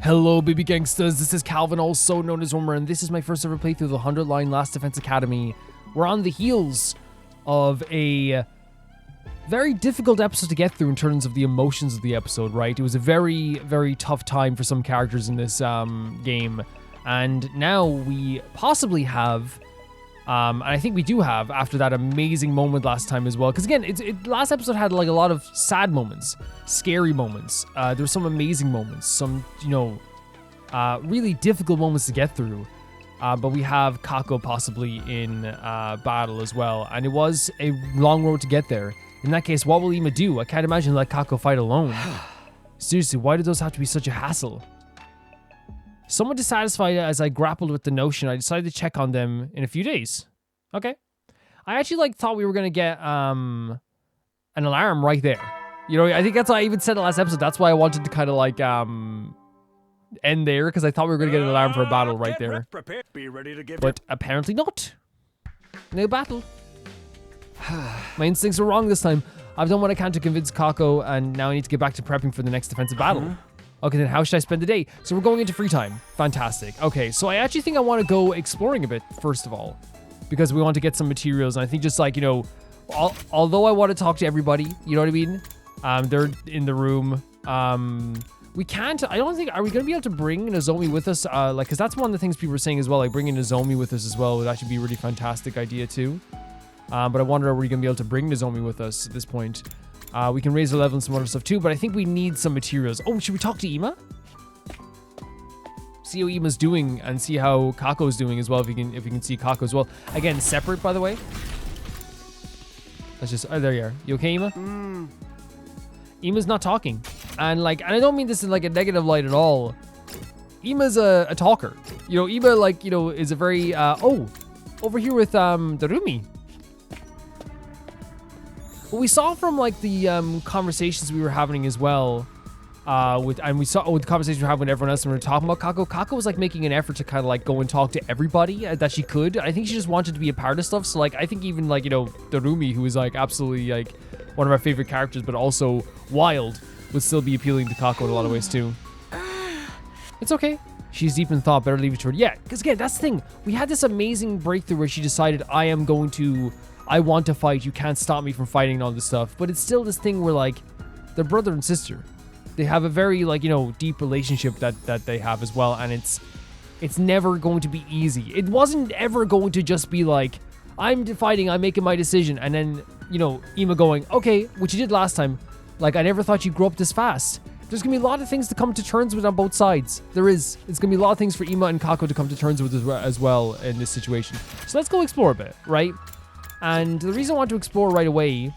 Hello baby gangsters, this is Calvin, also known as Homer, and this is my first ever playthrough of the 100 Line Last Defense Academy. We're on the heels of a very difficult episode to get through in terms of the emotions of the episode, right? It was a very, very tough time for some characters in this game, and now we possibly have, and I think we do have, after that amazing moment last time as well, because again, last episode had like a lot of sad moments, scary moments, there were some amazing moments, some, really difficult moments to get through, but we have Kako possibly in battle as well, and it was a long road to get there. In that case, what will Ema do? I can't imagine let Kako fight alone. Seriously, why did those have to be such a hassle? Somewhat dissatisfied as I grappled with the notion, I decided to check on them in a few days. Okay. I actually thought we were going to get an alarm right there. I think that's why I even said it last episode. That's why I wanted to kind of end there, because I thought we were going to get an alarm for a battle right there. Be ready to give but apparently not. No battle. My instincts were wrong this time. I've done what I can to convince Kako, and now I need to get back to prepping for the next defensive battle. Okay, then how should I spend the day? So we're going into free time. Fantastic. Okay, so I actually think I want to go exploring a bit, first of all, because we want to get some materials. And I think just although I want to talk to everybody, you know what I mean? They're in the room. We can't, are we going to be able to bring Nozomi with us? Because that's one of the things people were saying as well, like bringing Nozomi with us as well would actually be a really fantastic idea too. But I wonder, are we going to be able to bring Nozomi with us at this point? We can raise the level and some other stuff too, but I think we need some materials. Oh, should we talk to Ema? See how Ema's doing and see how Kako's doing as well, if we can see Kako as well. Again, separate, by the way. Let's just, oh, there you are. You okay, Ema? Ema's not talking. And I don't mean this in a negative light at all. Ema's a talker. Ema is a very, over here with Darumi. What we saw from the conversations we were having as well, with the conversations we were having with everyone else when we were talking about Kako. Kako was making an effort to kind of go and talk to everybody that she could. I think she just wanted to be a part of stuff. So I think even Darumi, who is absolutely one of our favorite characters, but also wild, would still be appealing to Kako in a lot of ways too. It's okay. She's deep in thought. Better leave it to her. Yeah, because again, that's the thing. We had this amazing breakthrough where she decided, I want to fight. You can't stop me from fighting and all this stuff. But it's still this thing where they're brother and sister. They have a very deep relationship that they have as well, and it's never going to be easy. It wasn't ever going to just be I'm fighting, I'm making my decision, and then Ema going, okay, which you did last time. I never thought you'd grow up this fast. There's gonna be a lot of things to come to terms with on both sides. It's gonna be a lot of things for Ema and Kako to come to terms with as well in this situation. So let's go explore a bit, right? And the reason I want to explore right away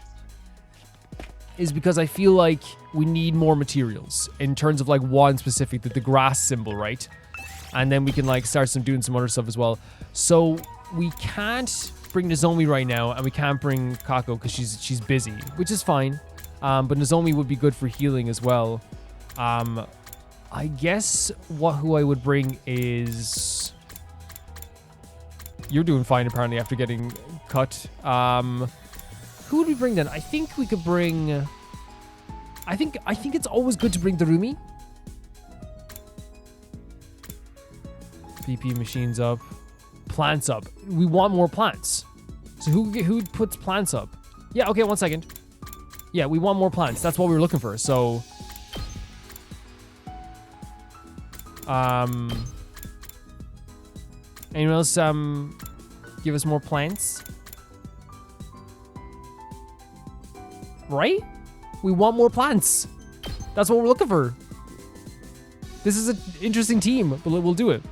is because I feel like we need more materials in terms of one specific, the grass symbol, right? And then we can start doing some other stuff as well. So we can't bring Nozomi right now, and we can't bring Kako because she's busy, which is fine. But Nozomi would be good for healing as well. I guess who I would bring is... You're doing fine apparently after getting cut. Who would we bring then? I think we could bring... I think it's always good to bring Darumi. PP machines up. Plants up. We want more plants. So who puts plants up? Yeah, okay, 1 second. Yeah, we want more plants. That's what we were looking for. So... anyone else give us more plants? Right? We want more plants. That's what we're looking for. This is an interesting team, but we'll do it.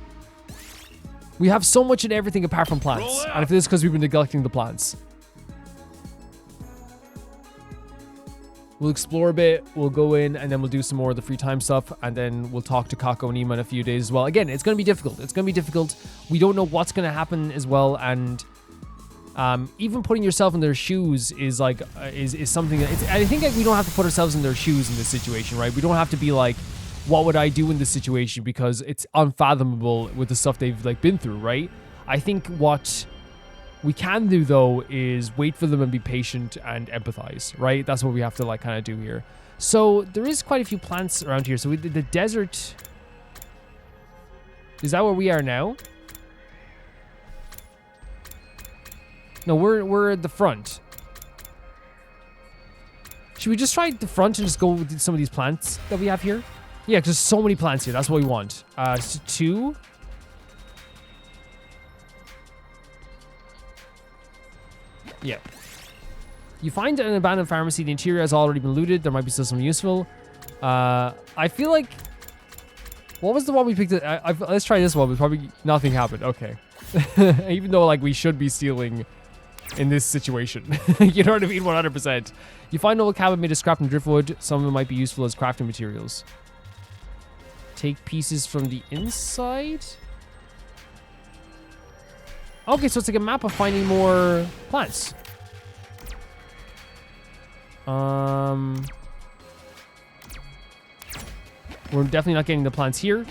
We have so much and everything apart from plants. And if it is because we've been neglecting the plants. We'll explore a bit, we'll go in, and then we'll do some more of the free time stuff, and then we'll talk to Kako and Ema in a few days as well. Again, it's going to be difficult. It's going to be difficult. We don't know what's going to happen as well, and even putting yourself in their shoes is is something that... I think we don't have to put ourselves in their shoes in this situation, right? We don't have to be what would I do in this situation, because it's unfathomable with the stuff they've been through, right? I think what we can do though is wait for them and be patient and empathize, right? That's what we have to kind of do here. So there is quite a few plants around here. So the desert Is that where we are now? No, we're at the front. Should we just try the front and just go with some of these plants that we have here? Yeah, because there's so many plants here. That's what we want. So 2. Yeah. You find an abandoned pharmacy. The interior has already been looted. There might be still something useful. I feel like... What was the one we picked? Let's try this one, but probably nothing happened. Okay. Even though, like, we should be stealing in this situation. You know what I mean? 100%. You find an old cabin made of scrap and driftwood. Some of them might be useful as crafting materials. Take pieces from the inside. Okay, so it's like a map of finding more plants. We're definitely not getting the plants here.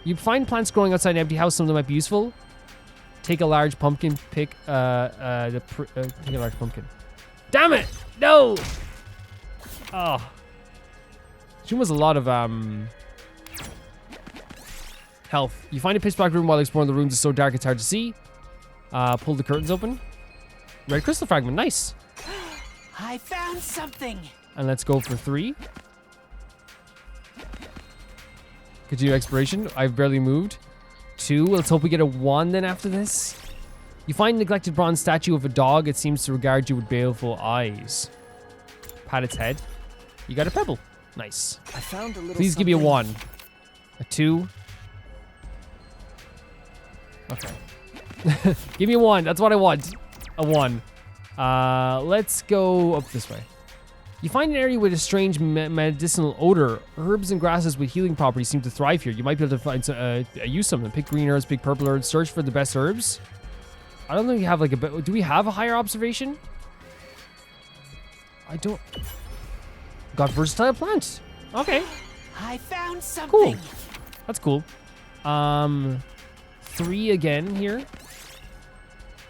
You find plants growing outside an empty house. Some of them might be useful. Take a large pumpkin. Take a large pumpkin. Damn it! No! Oh. She was a lot of health. You find a pitch black room while exploring the rooms. It's so dark it's hard to see. Pull the curtains open. Red crystal fragment. Nice. I found something. And let's go for 3. Continue exploration. I've barely moved. 2. Let's hope we get a 1 then after this. You find a neglected bronze statue of a dog. It seems to regard you with baleful eyes. Pat its head. You got a pebble. Nice. I found a little Please give me a 1. A 2. Okay. Give me a 1. That's what I want. A 1. Let's go up this way. You find an area with a strange medicinal odor. Herbs and grasses with healing properties seem to thrive here. You might be able to find use some of them. Pick green herbs, pick purple herbs. Search for the best herbs. I don't think we have like a... Do we have a higher observation? I don't... Got versatile plants. Okay. I found something. Cool. That's cool. 3 again here.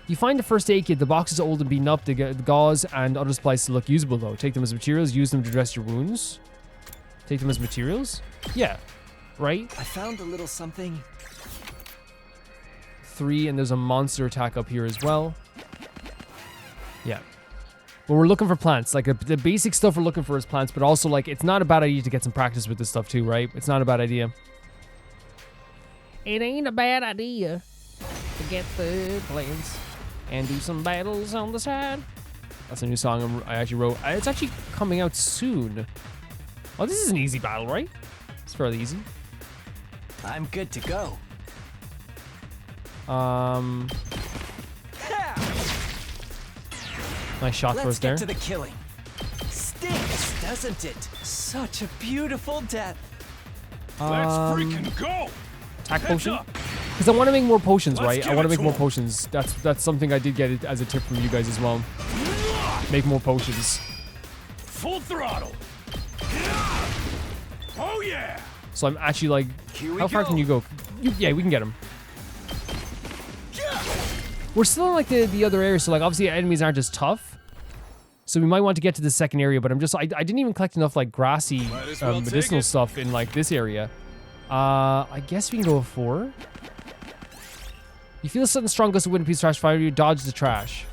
You find the first aid kit. The box is old and beaten up. The gauze and other supplies to look usable though. Take them as materials. Use them to dress your wounds. Take them as materials? Yeah. Right? I found a little something. 3, and there's a monster attack up here as well. Yeah. But we're looking for plants. Like the basic stuff we're looking for is plants, but also like it's not a bad idea to get some practice with this stuff too, right? It's not a bad idea. It ain't a bad idea to get the plants and do some battles on the side. That's a new song I actually wrote. It's actually coming out soon. Oh, this is an easy battle, right? It's fairly easy. I'm good to go. Nice shot for us there. Let's get to the killing. Stinks, doesn't it? Such a beautiful death. Let's freaking go. Attack Heads potion. up. Because I want to make more potions, Let's right? I give want to it make to more 'em. potions. That's something I did get as a tip from you guys as well. Make more potions. Full throttle. Oh yeah. So I'm actually like, Here we how far go. can you go? Yeah, we can get him. We're still in like the other area, so like obviously enemies aren't as tough. So we might want to get to the second area, but I didn't even collect enough like grassy Might as well take medicinal it. stuff in like this area. I guess we can go with 4. You feel a sudden strong gust of wind, piece of trash fire you, dodge the trash.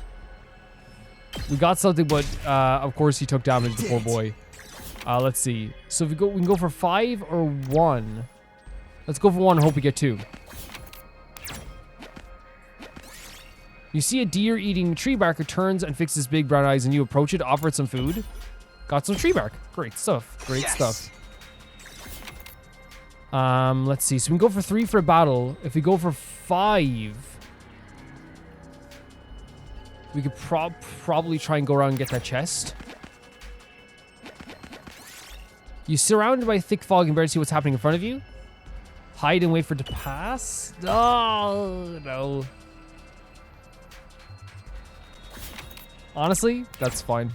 We got something, but of course he took damage, the poor boy. Let's see. So if we can go for 5 or 1. Let's go for 1 and hope we get 2. You see a deer eating tree bark. It turns and fixes big brown eyes, and you approach it, offer it some food. Got some tree bark. Great stuff. Great stuff. Let's see. So we can go for 3 for a battle. If we go for 5, we could probably try and go around and get that chest. You're surrounded by thick fog and barely see what's happening in front of you. Hide and wait for it to pass. Oh, no. Honestly, that's fine.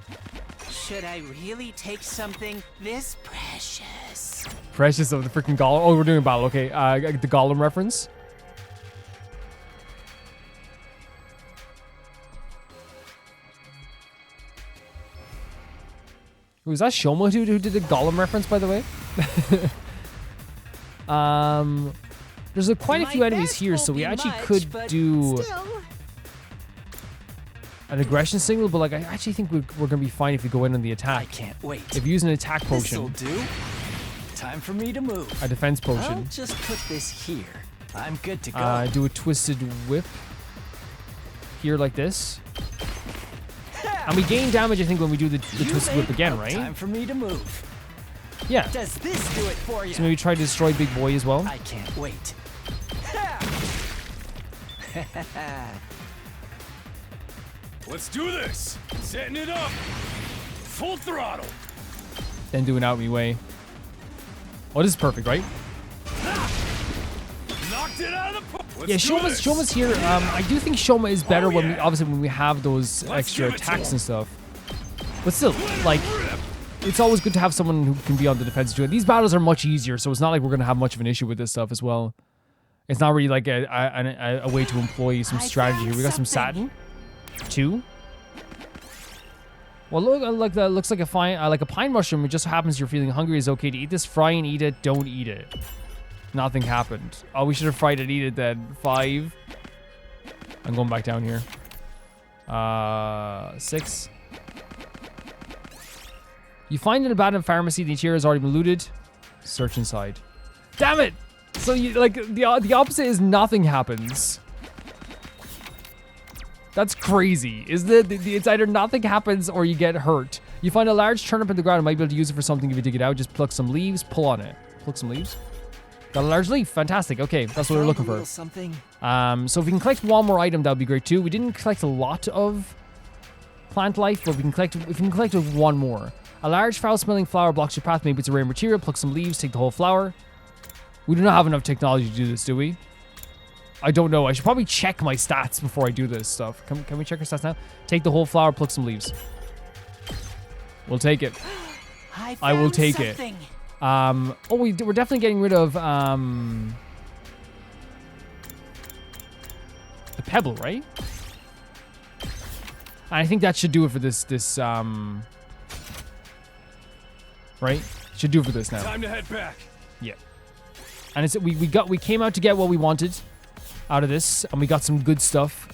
Should I really take something this precious? Precious of the freaking golem. Oh, we're doing a battle. Okay, the golem reference. Was that Shoma who did the golem reference, by the way? There's quite a few My enemies best here, won't so we be actually much, could but do still. an aggression signal, but like I actually think we're gonna be fine if we go in on the I attack. can't wait. If you use an attack This'll potion, do. Time for me to move. a defense I'll potion, just put this here. I'm good to go. do a twisted whip here like this. And we gain damage, I think, when we do the twisted whip again, right? Time for me to move. Yeah. Does this do it for you? So maybe try to destroy Big Boy as well. I can't wait. Let's do this. Setting it up. Full throttle. Then do an out me way. Oh, this is perfect, right? Knocked it out of the Yeah, Let's do this. Shoma's here. I do think Shoma is better when we yeah. obviously when we have those Let's extra give it to attacks him. and stuff. But still, like, it's always good to have someone who can be on the defensive too. These battles are much easier, so it's not like we're gonna have much of an issue with this stuff as well. It's not really like a way to employ some strategy here. We got some Satin, 2. Well, look, that looks like a fine, like a pine mushroom. It just happens you're feeling hungry. Is okay to eat this. Fry and eat it. Don't eat it. Nothing happened. Oh, we should have fried and eat it then. 5. I'm going back down here. 6. You find an abandoned pharmacy. The interior has already been looted. Search inside. Damn it! So you like the opposite is nothing happens. That's crazy. Is it's either nothing happens or you get hurt. You find a large turnip in the ground and might be able to use it for something if you dig it out. Just pluck some leaves, pull on it. Pluck some leaves. Got a large leaf. Fantastic. Okay, that's what we're looking for. Something. So if we can collect one more item, that would be great too. We didn't collect a lot of plant life, but if we can collect one more. A large foul-smelling flower blocks your path. Maybe it's a rare material. Pluck some leaves, take the whole flower. We do not have enough technology to do this, do we? I don't know. I should probably check my stats before I do this stuff. Can we check our stats now? Take the whole flower, pluck some leaves. We'll take it. I will take it. Oh, we're definitely getting rid of the pebble, right? And I think that should do it for this right? Should do it for this now. Time to head back. Yeah. And it's we came out to get what we wanted out of this, and we got some good stuff.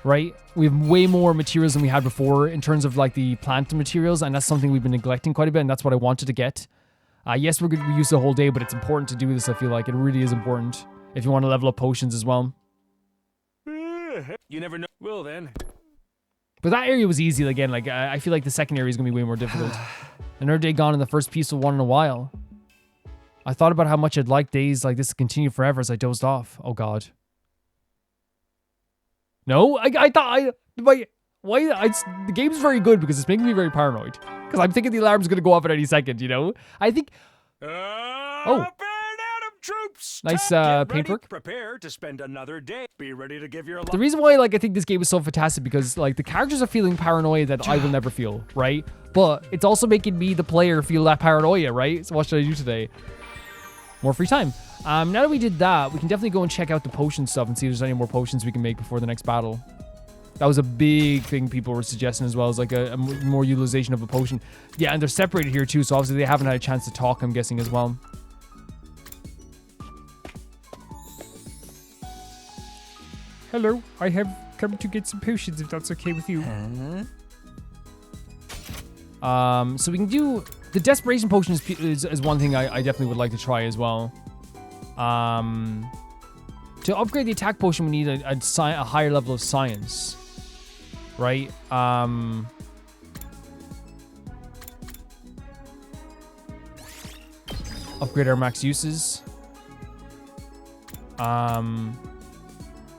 Right? We have way more materials than we had before in terms of like the plant materials, and that's something we've been neglecting quite a bit, and that's what I wanted to get. Yes, we're going to use the whole day, but it's important to do this. I feel like it really is important if you want to level up potions as well. You never know. Well then. But that area was easy again. Like I feel like the second area is going to be way more difficult. Another day gone in the first peaceful one in a while. I thought about how much I'd like days like this to continue forever as I dozed off. Oh God. No, I thought the game's very good because it's making me very paranoid. Because I'm thinking the alarm's going to go off at any second, you know? I think... Oh. Troops. Nice Get paint ready, work. Prepare to spend another day. Be ready to give your The reason why like I think this game is so fantastic because like the characters are feeling paranoia that I will never feel, right? But it's also making me, the player, feel that paranoia, right? So what should I do today? More free time. Now that we did that, we can definitely go and check out the potion stuff and see if there's any more potions we can make before the next battle. That was a big thing people were suggesting as well, as like a more utilization of a potion. Yeah, and they're separated here too, so obviously they haven't had a chance to talk, I'm guessing, as well. Hello, I have come to get some potions if that's okay with you. So we can do... The Desperation Potion is one thing I definitely would like to try as well. To upgrade the attack potion, we need a higher level of science. Right? Upgrade our max uses.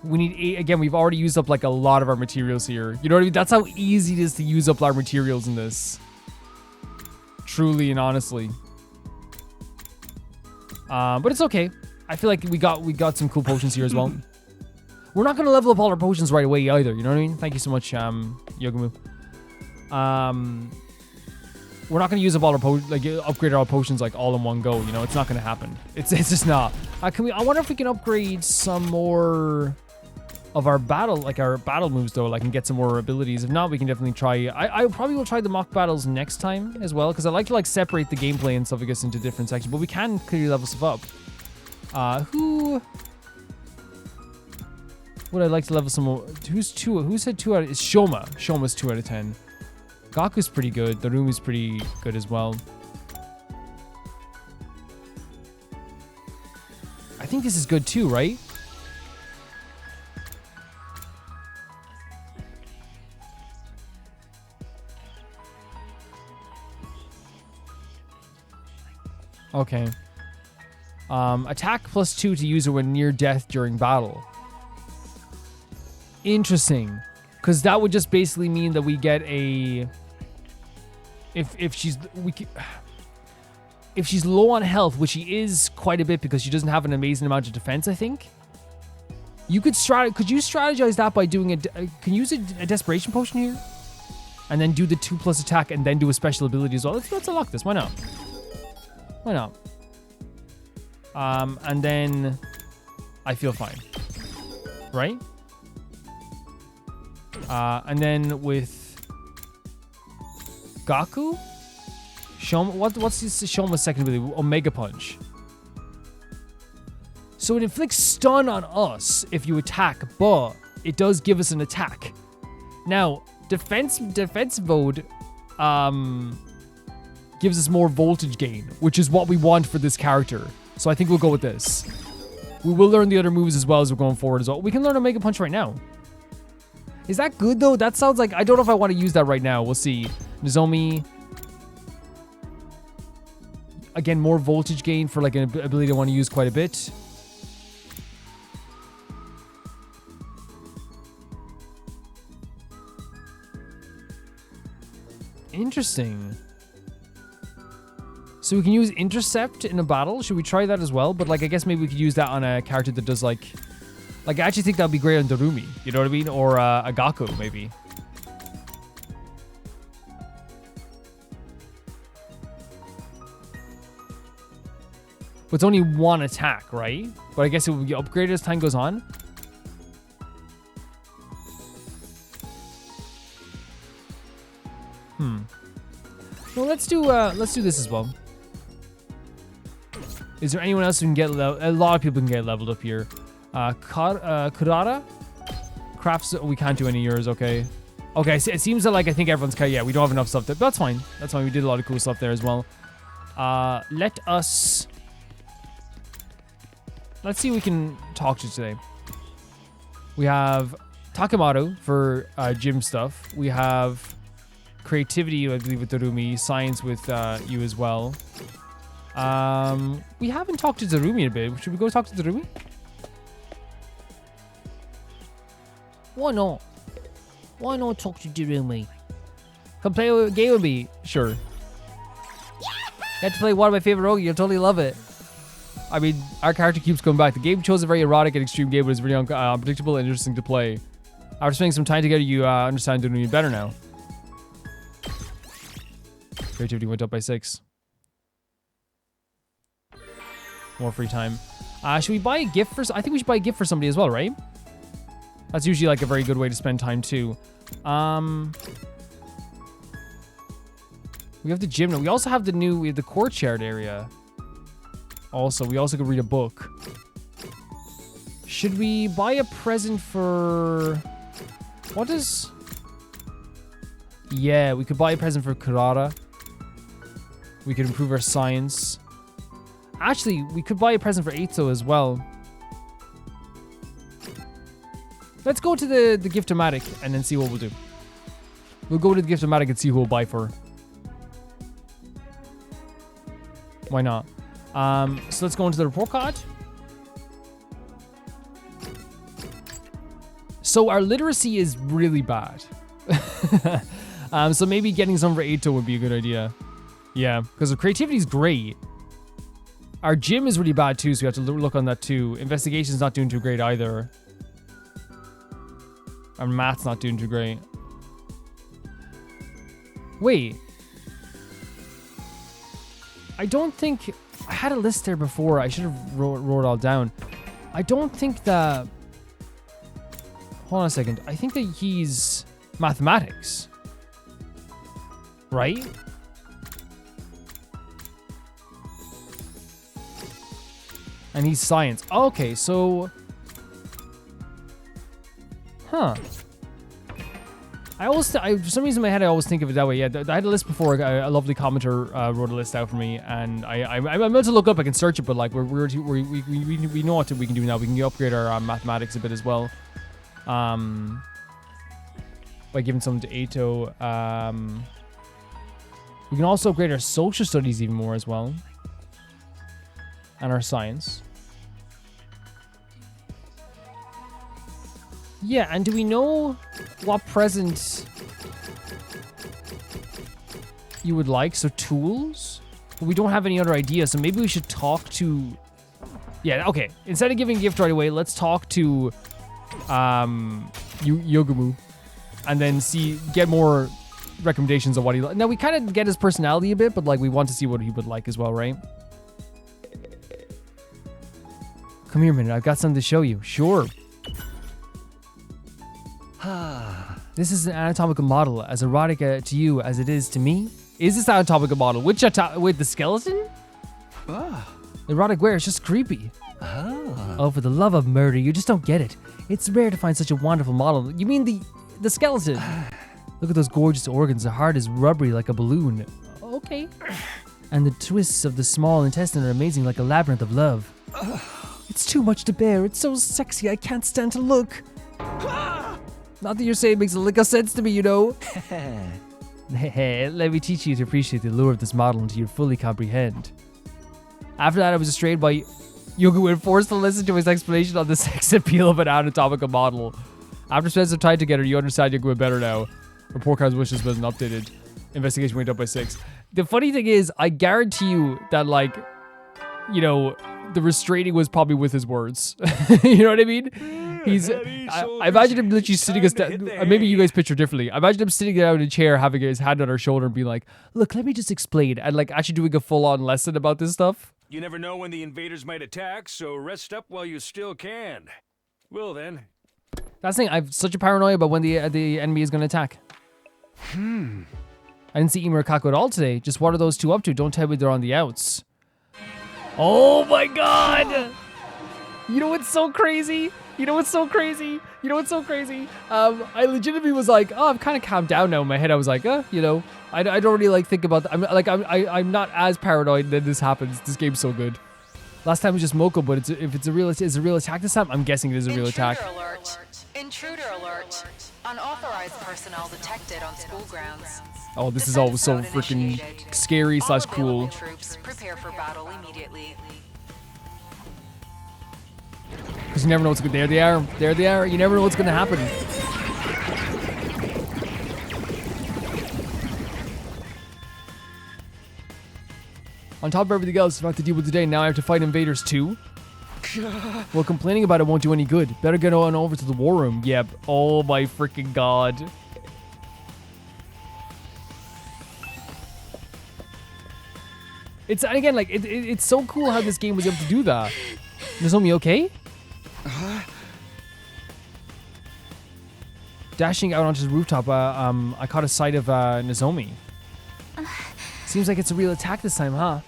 We need 8. Again, we've already used up like a lot of our materials here. You know what I mean? That's how easy it is to use up our materials in this. Truly and honestly. But it's okay. I feel like we got some cool potions here as well. We're not gonna level up all our potions right away either. You know what I mean? Thank you so much, Yogamu. We're not gonna use up all our upgrade our potions like all in one go. You know, it's not gonna happen. It's just not. I wonder if we can upgrade some more of our battle moves though, like and get some more abilities. If not, we can definitely try. I probably will try the mock battles next time as well, because I like to like separate the gameplay and stuff, I guess, into different sections. But we can clearly level stuff up. Who would I like to level some more? Who's 2? Who said 2 out of... It's Shoma. Shoma's 2 out of 10. Gaku's pretty good. Darumi's pretty good as well. I think this is good too, right? Okay. Attack +2 to user when near death during battle. Interesting. Because that would just basically mean that we get a... If she's low on health, which she is quite a bit because she doesn't have an amazing amount of defense, I think. You could you strategize that by doing can you use a desperation potion here? And then do the 2+ attack and then do a special ability as well. Let's unlock this. Why not? Why not? And then I feel fine. Right? And then with Gaku? Shoma, what's Shoma's second ability? Omega Punch. So it inflicts stun on us if you attack, but it does give us an attack. Now, defense mode gives us more voltage gain, which is what we want for this character. So I think we'll go with this. We will learn the other moves as well as we're going forward as well. We can learn Omega Punch right now. Is that good though? That sounds like... I don't know if I want to use that right now. We'll see. Nozomi. Again, more voltage gain for like an ability I want to use quite a bit. Interesting. So we can use Intercept in a battle. Should we try that as well? But like, I guess maybe we could use that on a character that does like I actually think that would be great on Darumi. You know what I mean? Or a Kako, maybe. But it's only one attack, right? But I guess it will be upgraded as time goes on. Well, let's do this as well. Is there anyone else who can get a lot of people can get leveled up here? Kurata? Crafts, we can't do any of yours, okay. Okay, it seems that like I think everyone's kind of, yeah, we don't have enough stuff there. But that's fine. That's fine. We did a lot of cool stuff there as well. Let's see who we can talk to today. We have Takemoto for gym stuff. We have creativity, I believe, with Darumi. Science with you as well. We haven't talked to Darumi in a bit. Should we go talk to Darumi? Why not? Why not talk to Darumi? Come play a game with me. Sure. Get to play one of my favorite rogues. You'll totally love it. I mean, our character keeps coming back. The game chose a very erotic and extreme game, but it's really unpredictable and interesting to play. After spending some time together, you understand Darumi better now. Creativity went up by 6. More free time. Should we buy a gift for... I think we should buy a gift for somebody as well, right? That's usually like a very good way to spend time too. We have the gym now. We also have we have the courtyard area. Also, we also could read a book. Should we buy a present for... What is... Yeah, we could buy a present for Kurata. We could improve our science. Actually, we could buy a present for Eitzo as well. Let's go to the Gift-O-Matic and then see what we'll do. We'll go to the Gift-O-Matic and see who we'll buy for. Why not? So let's go into the report card. So our literacy is really bad. So maybe getting some for Eitzo would be a good idea. Yeah, because the creativity is great. Our gym is really bad too, so we have to look on that too. Investigation's not doing too great either. Our math's not doing too great. Wait. I don't think... I had a list there before. I should have wrote it all down. I don't think that... Hold on a second. I think that he's mathematics. Right? And he's science. Okay, so... Huh. For some reason in my head I always think of it that way. Yeah, I had a list before. A lovely commenter wrote a list out for me, and I'm about to look up. I can search it, but like we know what we can do now. We can upgrade our mathematics a bit as well, by giving something to Ato. We can also upgrade our social studies even more as well, and our science. Yeah, and do we know what present you would like? So tools? But we don't have any other ideas, so maybe we should talk to... Yeah, okay. Instead of giving a gift right away, let's talk to Yogumu and then get more recommendations of what he... Now, we kind of get his personality a bit, but like we want to see what he would like as well, right? Come here a minute, I've got something to show you. Sure. This is an anatomical model, as erotic to you as it is to me. Is this anatomical model? With the skeleton? Erotic wear is just creepy. Oh, for the love of murder, you just don't get it. It's rare to find such a wonderful model. You mean the skeleton? Look at those gorgeous organs. The heart is rubbery like a balloon. Okay. And the twists of the small intestine are amazing, like a labyrinth of love. It's too much to bear. It's so sexy, I can't stand to look. Not that you're saying it makes a lick of sense to me, you know. Let me teach you to appreciate the allure of this model until you fully comprehend. After that, I was restrained by Yogu and forced to listen to his explanation on the sex appeal of an anatomical model. After spending some time together, you understand Yogu better now. Report card's wishes wasn't updated. Investigation went up by 6. The funny thing is, I guarantee you that, like, you know, the restraining was probably with his words. You know what I mean? I imagine him literally sitting us down. Maybe you guys picture differently. I imagine him sitting down in a chair, having his hand on her shoulder, and being like, "Look, let me just explain," and like actually doing a full-on lesson about this stuff. You never know when the invaders might attack, so rest up while you still can. Well then. That's the thing. I have such a paranoia about when the enemy is going to attack. I didn't see Ema or Kako at all today. Just what are those two up to? Don't tell me they're on the outs. Oh my god! You know what's so crazy? I legitimately was like, oh, I'm kind of calmed down now in my head. I was like, you know, I don't really like think about that. I'm not as paranoid when this happens. This game's so good. Last time was just Moko, but if it's a real attack this time, I'm guessing it is a real attack. Intruder alert. Unauthorized personnel detected on school grounds. Oh, this is all so freaking scary / cool. Troops prepare for battle immediately. Because you never know what's going to... There they are. You never know what's going to happen. On top of everything else, I have to deal with today. Now I have to fight invaders too. Well, complaining about it won't do any good. Better get on over to the war room. Yep. Oh my freaking god. It's, and again, like, it's so cool how this game was able to do that. Nozomi, okay? Dashing out onto the rooftop, I caught a sight of Nozomi. Seems like it's a real attack this time, huh?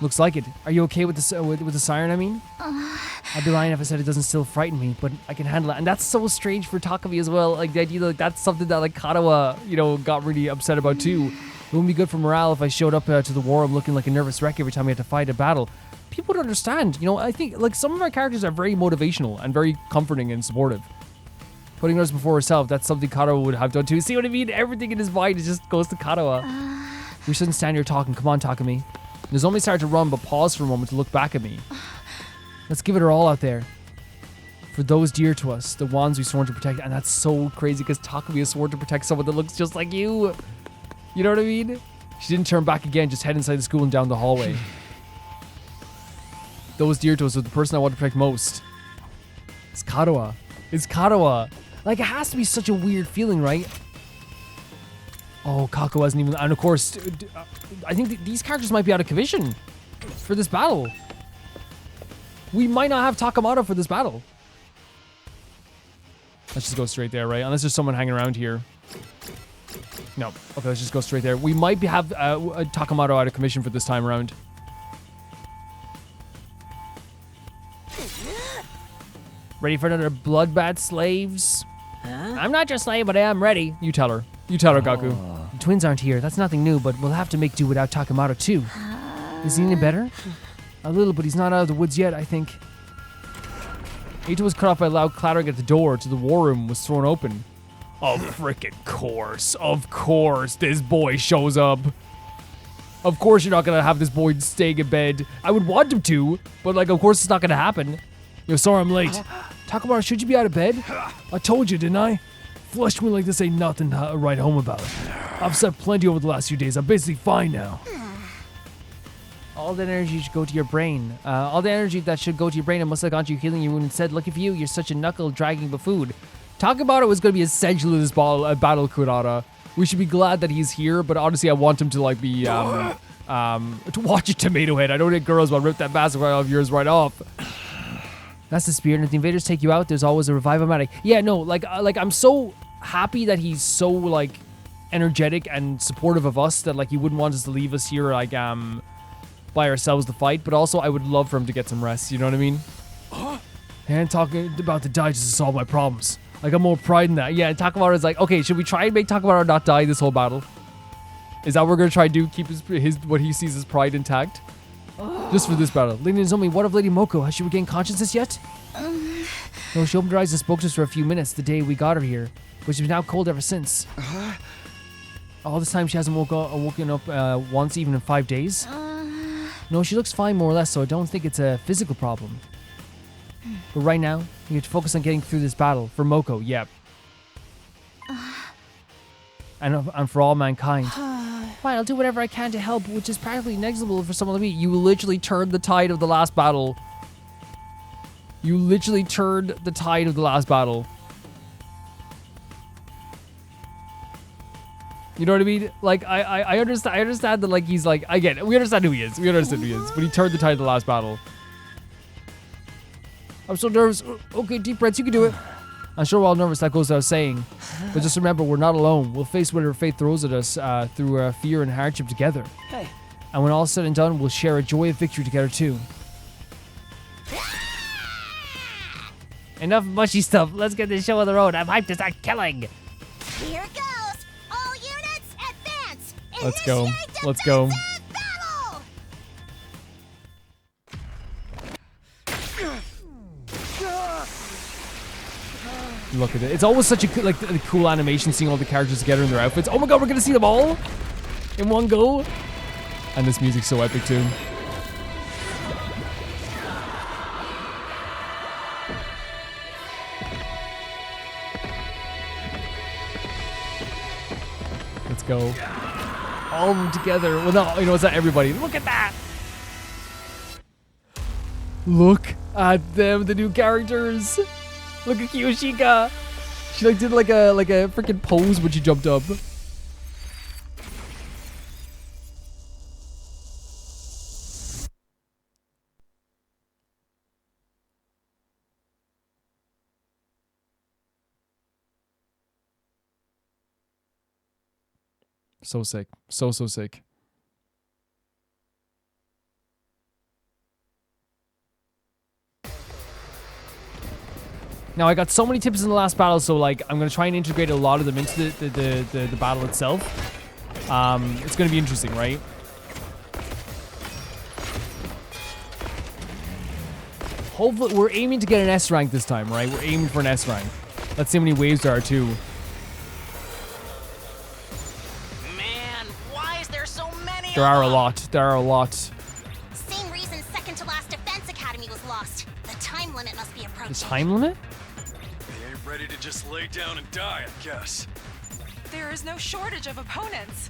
Looks like it. Are you okay with the siren, I mean? I'd be lying if I said it doesn't still frighten me, but I can handle it. And that's so strange for Takumi as well. Like, the idea that like, that's something that, like, Katawa, you know, got really upset about too. It wouldn't be good for morale if I showed up to the war room looking like a nervous wreck every time we had to fight a battle. People would understand. You know, I think, like, some of our characters are very motivational and very comforting and supportive. Putting others before herself, that's something Katawa would have done too. See what I mean? Everything in his mind just goes to Katawa. We shouldn't stand here talking. Come on, Takumi. Nozomi started to run, but paused for a moment to look back at me. Let's give it our all out there. For those dear to us, the ones we sworn to protect. And that's so crazy because Takumi has sworn to protect someone that looks just like you. You know what I mean? She didn't turn back again, just head inside the school and down the hallway. Those dear to us are the person I want to protect most. It's Katawa. It's Katawa. Like, it has to be such a weird feeling, right? Oh, Kako hasn't even... And of course, I think these characters might be out of commission for this battle. We might not have Takamoto for this battle. Let's just go straight there, right? Unless there's someone hanging around here. No. Okay, let's just go straight there. We might have Takamoto out of commission for this time around. Ready for another bloodbath, slaves? I'm not your slave, but I am ready. You tell her. You tell her, Gaku. The twins aren't here. That's nothing new, but we'll have to make do without Takemaru too. Is he any better? A little, but he's not out of the woods yet, I think. Ito was cut off by loud clattering at the door to the war room was thrown open. Of frickin' course. Of course this boy shows up. Of course you're not gonna have this boy staying in bed. I would want him to, but like of course it's not gonna happen. Yo, sorry I'm late. Takemaru, should you be out of bed? I told you, didn't I? Flush me like this ain't nothing to write home about. I've slept plenty over the last few days. I'm basically fine now. All the energy should go to your brain. All the energy that should go to your brain must have gone to you healing your wound instead. Lucky for you, you're such a knuckle-dragging buffoon. Takemaru was going to be essential in this battle, Kurata. We should be glad that he's here, but honestly, I want him to like be, to watch a tomato head. I don't think girls will rip that massive right off yours right off. That's the spirit, and if the invaders take you out, there's always a revive-o-matic. Yeah, no, like I'm so happy that he's so, like, energetic and supportive of us that, like, he wouldn't want us to leave us here, like, by ourselves to fight, but also I would love for him to get some rest, you know what I mean? And talking about to die just to solve my problems. I got more pride in that. Yeah, and Takemaru is like, okay, should we try and make Takemaru not die this whole battle? Is that what we're gonna try to do? Keep his what he sees as pride intact? Just for this battle. Lady Nozomi, what of Lady Moko? Has she regained consciousness yet? No, she opened her eyes and spoke to us for a few minutes the day we got her here, but she's now cold ever since. All this time she hasn't woken up once even in 5 days? No, she looks fine more or less, so I don't think it's a physical problem. But right now, we have to focus on getting through this battle. For Moko, yep. And for all mankind. Fine, I'll do whatever I can to help, which is practically negligible for someone like me. You literally turned the tide of the last battle. You literally turned the tide of the last battle. You know what I mean? Like, I understand that, like, he's like, I get it. We understand who he is. We understand who he is. But he turned the tide of the last battle. I'm so nervous. Okay, deep breaths. You can do it. I'm sure we're all nervous. That goes without saying. But just remember, we're not alone. We'll face whatever fate throws at us through fear and hardship together. Hey. And when all's said and done, we'll share a joy of victory together, too. Enough mushy stuff. Let's get this show on the road. I'm hyped to start killing. Here goes! All units, advance! Let's go. Initiate Let's go. defensive battle! Look at it. It's always such a cool animation seeing all the characters together in their outfits. Oh my god, we're gonna see them all in one go. And this music's so epic too. Let's go. All of them together. Well, no, you know, it's not everybody. Look at that. Look at them, the new characters. Look at Kiyoshika. She like did like a freaking pose when she jumped up. So sick. So sick. Now, I got so many tips in the last battle, so like I'm gonna try and integrate a lot of them into the battle itself. It's gonna be interesting, right? Hopefully, we're aiming to get an S rank this time, right? We're aiming for an S rank. Let's see how many waves there are too. Man, why is there so many? There are a lot. There are a lot. Same reason second to last defense academy was lost. The time limit must be approaching. The time limit? They ain't ready to just lay down and die, I guess. There is no shortage of opponents.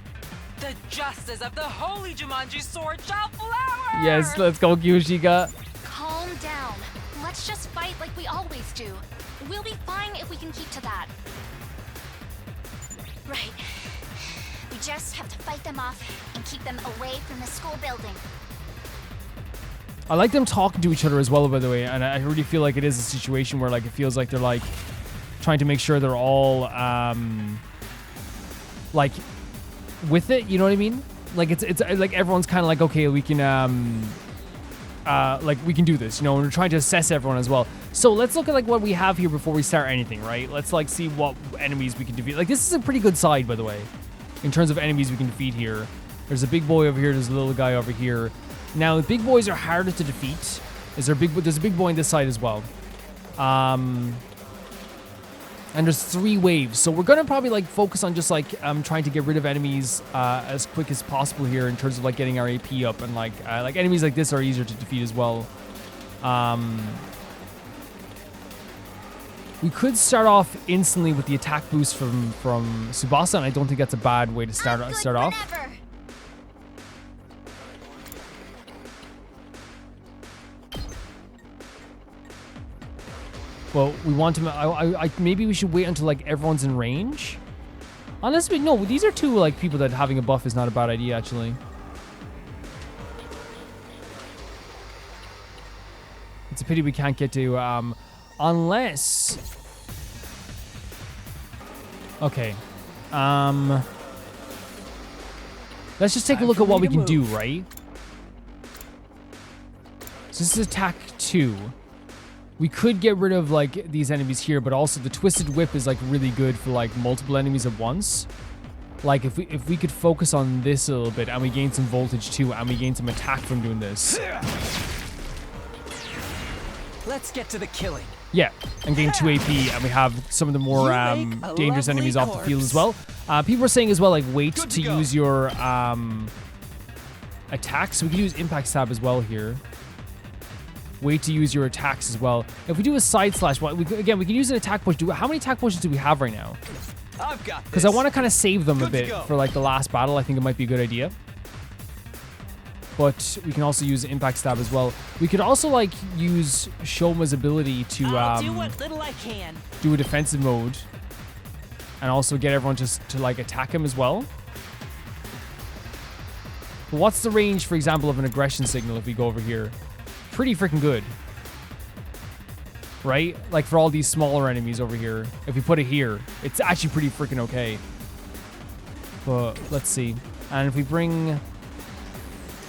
The justice of the holy Jumanji sword shall flower! Yes, let's go, Kiyoshika. Calm down. Let's just fight like we always do. We'll be fine if we can keep to that. Right. We just have to fight them off and keep them away from the school building. I like them talking to each other as well, by the way, and I really feel like it is a situation where like it feels like they're like trying to make sure they're all like with it, you know what I mean? Like it's like everyone's kind of like, okay, we can we can do this, you know, and we're trying to assess everyone as well. So let's look at like what we have here before we start anything, right? Let's like see what enemies we can defeat. Like this is a pretty good side, by the way, in terms of enemies we can defeat here. There's a big boy over here. There's a little guy over here. Now the big boys are harder to defeat. There's a big boy on this side as well. And there's 3 waves, so we're gonna probably like focus on just like trying to get rid of enemies as quick as possible here in terms of like getting our AP up, and like enemies like this are easier to defeat as well. We could start off instantly with the attack boost from Tsubasa, and I don't think that's a bad way to start off. Whenever. Well, we want to. Maybe we should wait until like everyone's in range. Unless no, these are 2 like people that having a buff is not a bad idea actually. It's a pity we can't get to unless. Okay. Let's just take a look at what we can do, right? So this is attack 2. We could get rid of like these enemies here, but also the twisted whip is like really good for like multiple enemies at once. Like if we could focus on this a little bit, and we gain some voltage too, and we gain some attack from doing this. Let's get to the killing. Yeah, and gain 2 AP, and we have some of the more dangerous enemies off the field as well. People are saying as well, like wait to use your attacks. So we can use impact stab as well here. Wait to use your attacks as well. If we do a side slash, well, we can use an attack push. How many attack pushes do we have right now? I've got this. Because I want to kind of save them a bit for like the last battle. I think it might be a good idea. But we can also use impact stab as well. We could also like use Shoma's ability to I'll do what little I can. do a defensive mode, and also get everyone just to like attack him as well. But what's the range, for example, of an aggression signal if we go over here? Pretty freaking good, right? Like for all these smaller enemies over here, if we put it here, it's actually pretty freaking okay. But let's see. And if we bring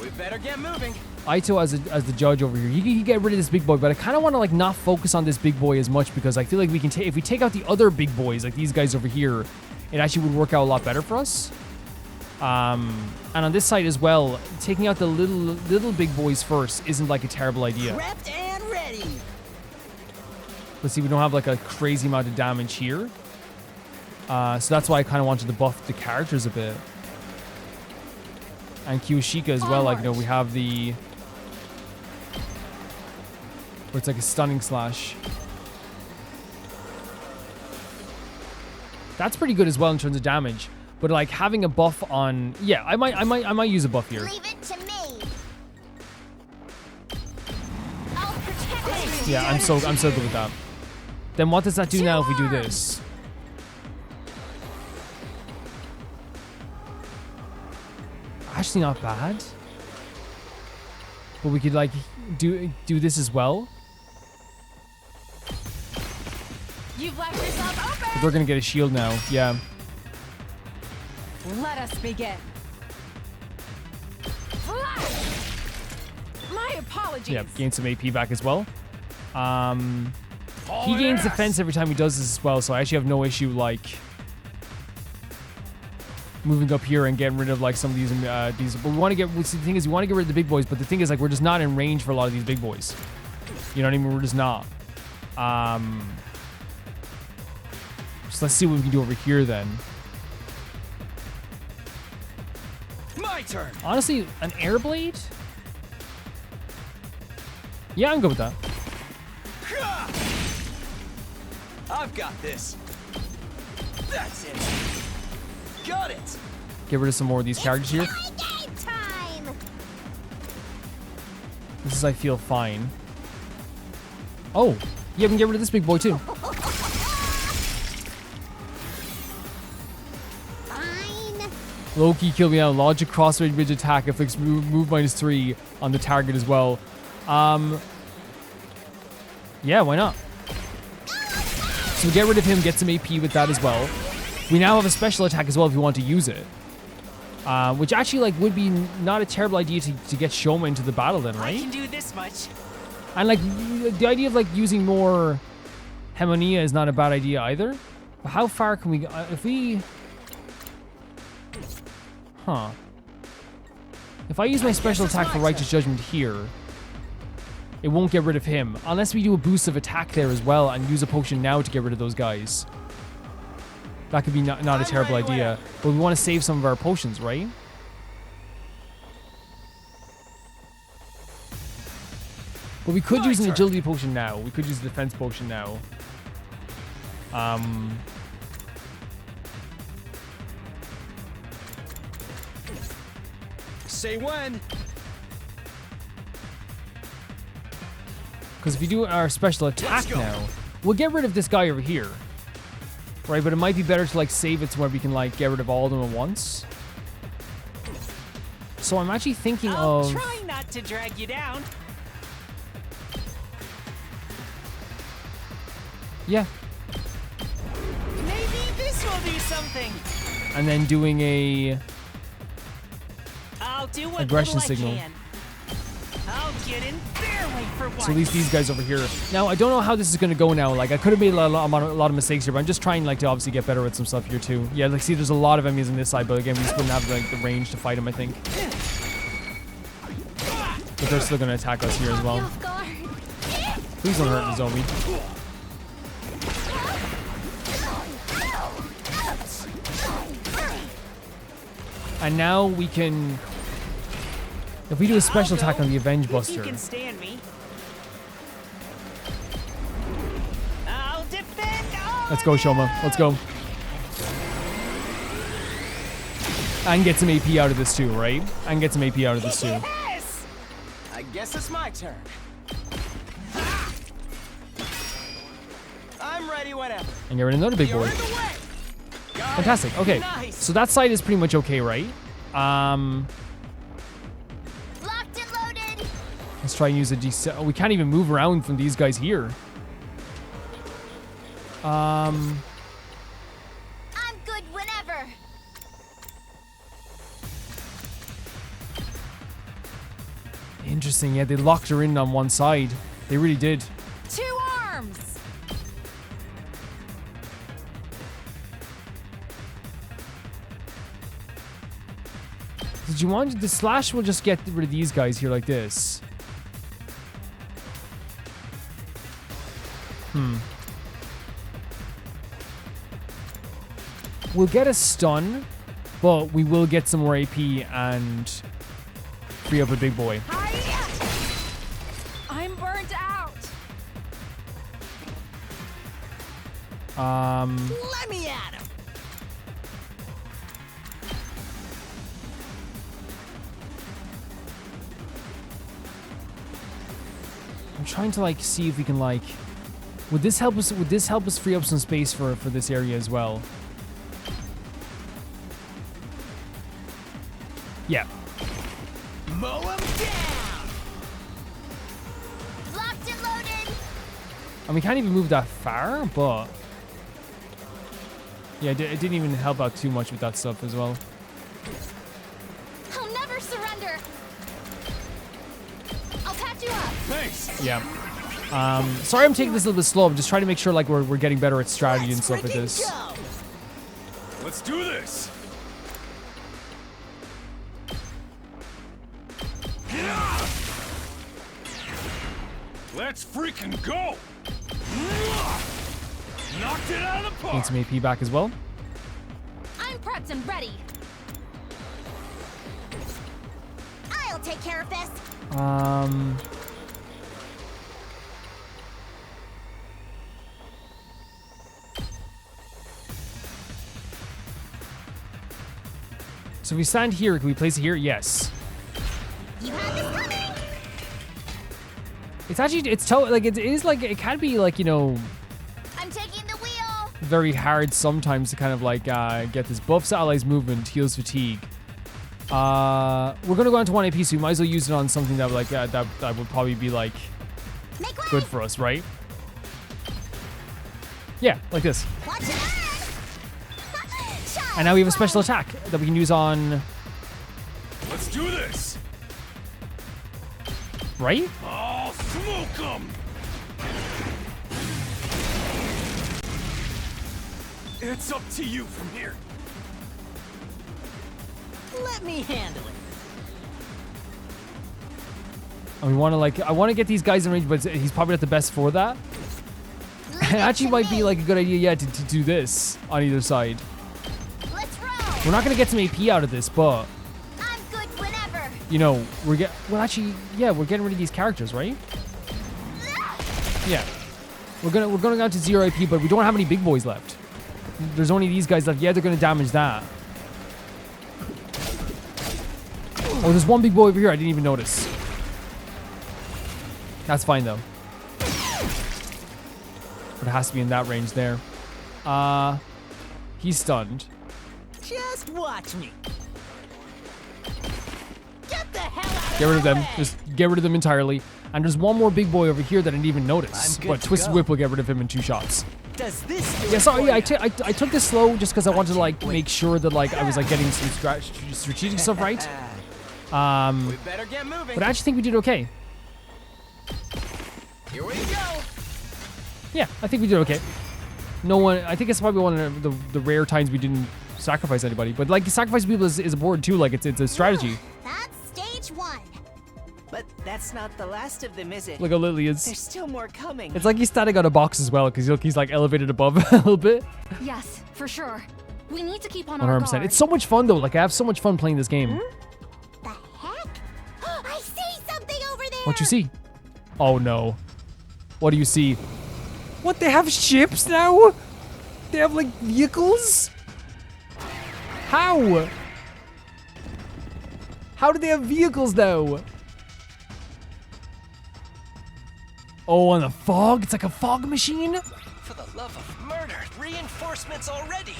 We better get moving. Aito as the judge over here, he can get rid of this big boy, but I kind of want to like not focus on this big boy as much, because I feel like we can if we take out the other big boys, like these guys over here, it actually would work out a lot better for us. And on this side as well, taking out the little big boys first isn't like a terrible idea. Prepped and ready. Let's see, we don't have like a crazy amount of damage here. So that's why I kind of wanted to buff the characters a bit. And Kiyoshika as well, like, you know, we have the... where it's like a stunning slash. That's pretty good as well in terms of damage. But like having a buff on... yeah, I might use a buff here. Leave it to me. I'll protect you. Yeah, I'm so good with that. Then what does that do now if we do this? Actually not bad. But we could like do this as well. You've left yourself open. But we're gonna get a shield now. Yeah. Let us begin. My apologies. Yeah, gain some AP back as well. He gains defense every time he does this as well, so I actually have no issue like moving up here and getting rid of like some of these. But we want to get. The thing is, we want to get rid of the big boys, but the thing is, like, we're just not in range for a lot of these big boys. You know what I mean? We're just not. So let's see what we can do over here then. My turn. Honestly, an air blade? Yeah, I'm good with that. I've got this. That's it. Got it. Get rid of some more of these characters here. Game time. This is, I feel, fine. Oh, yeah, we can get rid of this big boy too. Fine. Low-key kill me out. Logic cross-range bridge attack afflicts move -3 on the target as well. Yeah, why not? So we get rid of him, get some AP with that as well. We now have a special attack as well if we want to use it. Which actually like would be not a terrible idea to get Shoma into the battle then, I right? can do this much. And like the idea of like using more Hemonia is not a bad idea either. But how far can we go? If we... Huh. If I use my special attack for Righteous Judgment here, it won't get rid of him. Unless we do a boost of attack there as well and use a potion now to get rid of those guys. That could be not a terrible idea. But we want to save some of our potions, right? But we could use an agility potion now. We could use a defense potion now. Say when. Because if you do our special attack now, we'll get rid of this guy over here. Right, but it might be better to like save it to where we can like get rid of all of them at once. So I'm actually thinking I'll of... try not to drag you down. Yeah. Maybe this will do something. And then doing a... I'll do what Aggression little signal. I can. I'll get in their way for once. So at least these guys over here. Now, I don't know how this is going to go now. Like, I could have made a lot of mistakes here, but I'm just trying, like, to obviously get better at some stuff here, too. Yeah, like, see, there's a lot of enemies on this side, but again, we just wouldn't have, like, the range to fight them, I think. But they're still going to attack us here as well. Off guard. Please don't hurt the zombie. And now we can... If we do a special attack on the Avenge If Buster... you can stand me. I'll defend all Let's go, Shoma. Let's go. And get some AP out of this too, right? And get some AP out of this too. Yes! I guess it's my turn. I'm ready whenever. And get rid of another big You're boy. in the way. Got it. Fantastic. Okay. Nice. So that side is pretty much okay, right? Locked and loaded. Let's try and use a D7. Oh, we can't even move around from these guys here. I'm good whenever. Interesting. Yeah, they locked her in on one side. They really did. 2 arms. Did you want the slash? Will just get rid of these guys here like this. We'll get a stun, but we will get some more AP and free up a big boy. I'm burnt out. Let me at him. I'm trying to like see if we can like... Would this help us? Would this help us free up some space for this area as well? Yeah. Mow 'em down. Locked and loaded. And we can't even move that far, but... Yeah, it didn't even help out too much with that stuff as well. I'll never surrender. I'll patch you up. Thanks. Yeah. Sorry I'm taking this a little bit slow. I'm just trying to make sure like we're getting better at strategy and stuff with Freaking this. go. Let's do this. Let's freaking go. Knocked it out of the Need park. some AP back as well. I'm prepped and ready. I'll take care of this. So if we stand here, can we place it here? Yes. You had this coming. It's actually, it is like, it can be like, you know, I'm taking the wheel. very hard sometimes to kind of like get this. Buffs allies movement, heals fatigue. We're gonna go on to 1 AP, so we might as well use it on something that like that would probably be like Make way. good for us, right? Yeah, like this. Watch it. And now we have a special attack that we can use on do this. Right? I'll smoke 'em. It's up to you from here. Let me handle it. And we want to like, I want to get these guys in range, but he's probably not the best for that. It actually might be like a good idea, yeah, to do this on either side. Let's roll. We're not gonna get some AP out of this, but I'm good whenever. you know, well actually, yeah, we're getting rid of these characters, right? Yeah. We're going down to 0 AP, but we don't have any big boys left. There's only these guys left. Yeah, they're gonna damage that. Oh, there's one big boy over here I didn't even notice. That's fine though. But it has to be in that range there. He's stunned. Just watch me. Get the hell out Get rid of my them. way. Just get rid of them entirely. And there's one more big boy over here that I didn't even notice. I'm good But to Twisted go. Whip will get rid of him in 2 shots. Does this do Yeah, it sorry, for yeah, you? I took this slow just because I wanted to like make sure that like I was like getting some strategic stuff right. We better get moving. But I actually think we did okay. Here we go. Yeah, I think we did okay. No one, I think it's probably one of the rare times we didn't sacrifice anybody. But like sacrificing people is important too. Like it's a strategy. That's stage 1. But that's not the last of them, is it? Look how Lily There's is. still more coming. It's like he's standing on a box as well because he's like elevated above a little bit. Yes, for sure. We need to keep on our 100%. guard. It's so much fun though. Like I have so much fun playing this game. The heck? I see something over there. What you see? Oh no. What do you see? What, they have ships now? They have like vehicles? How? How do they have vehicles now? Oh, and the fog? It's like a fog machine? For the love of murder, reinforcements already.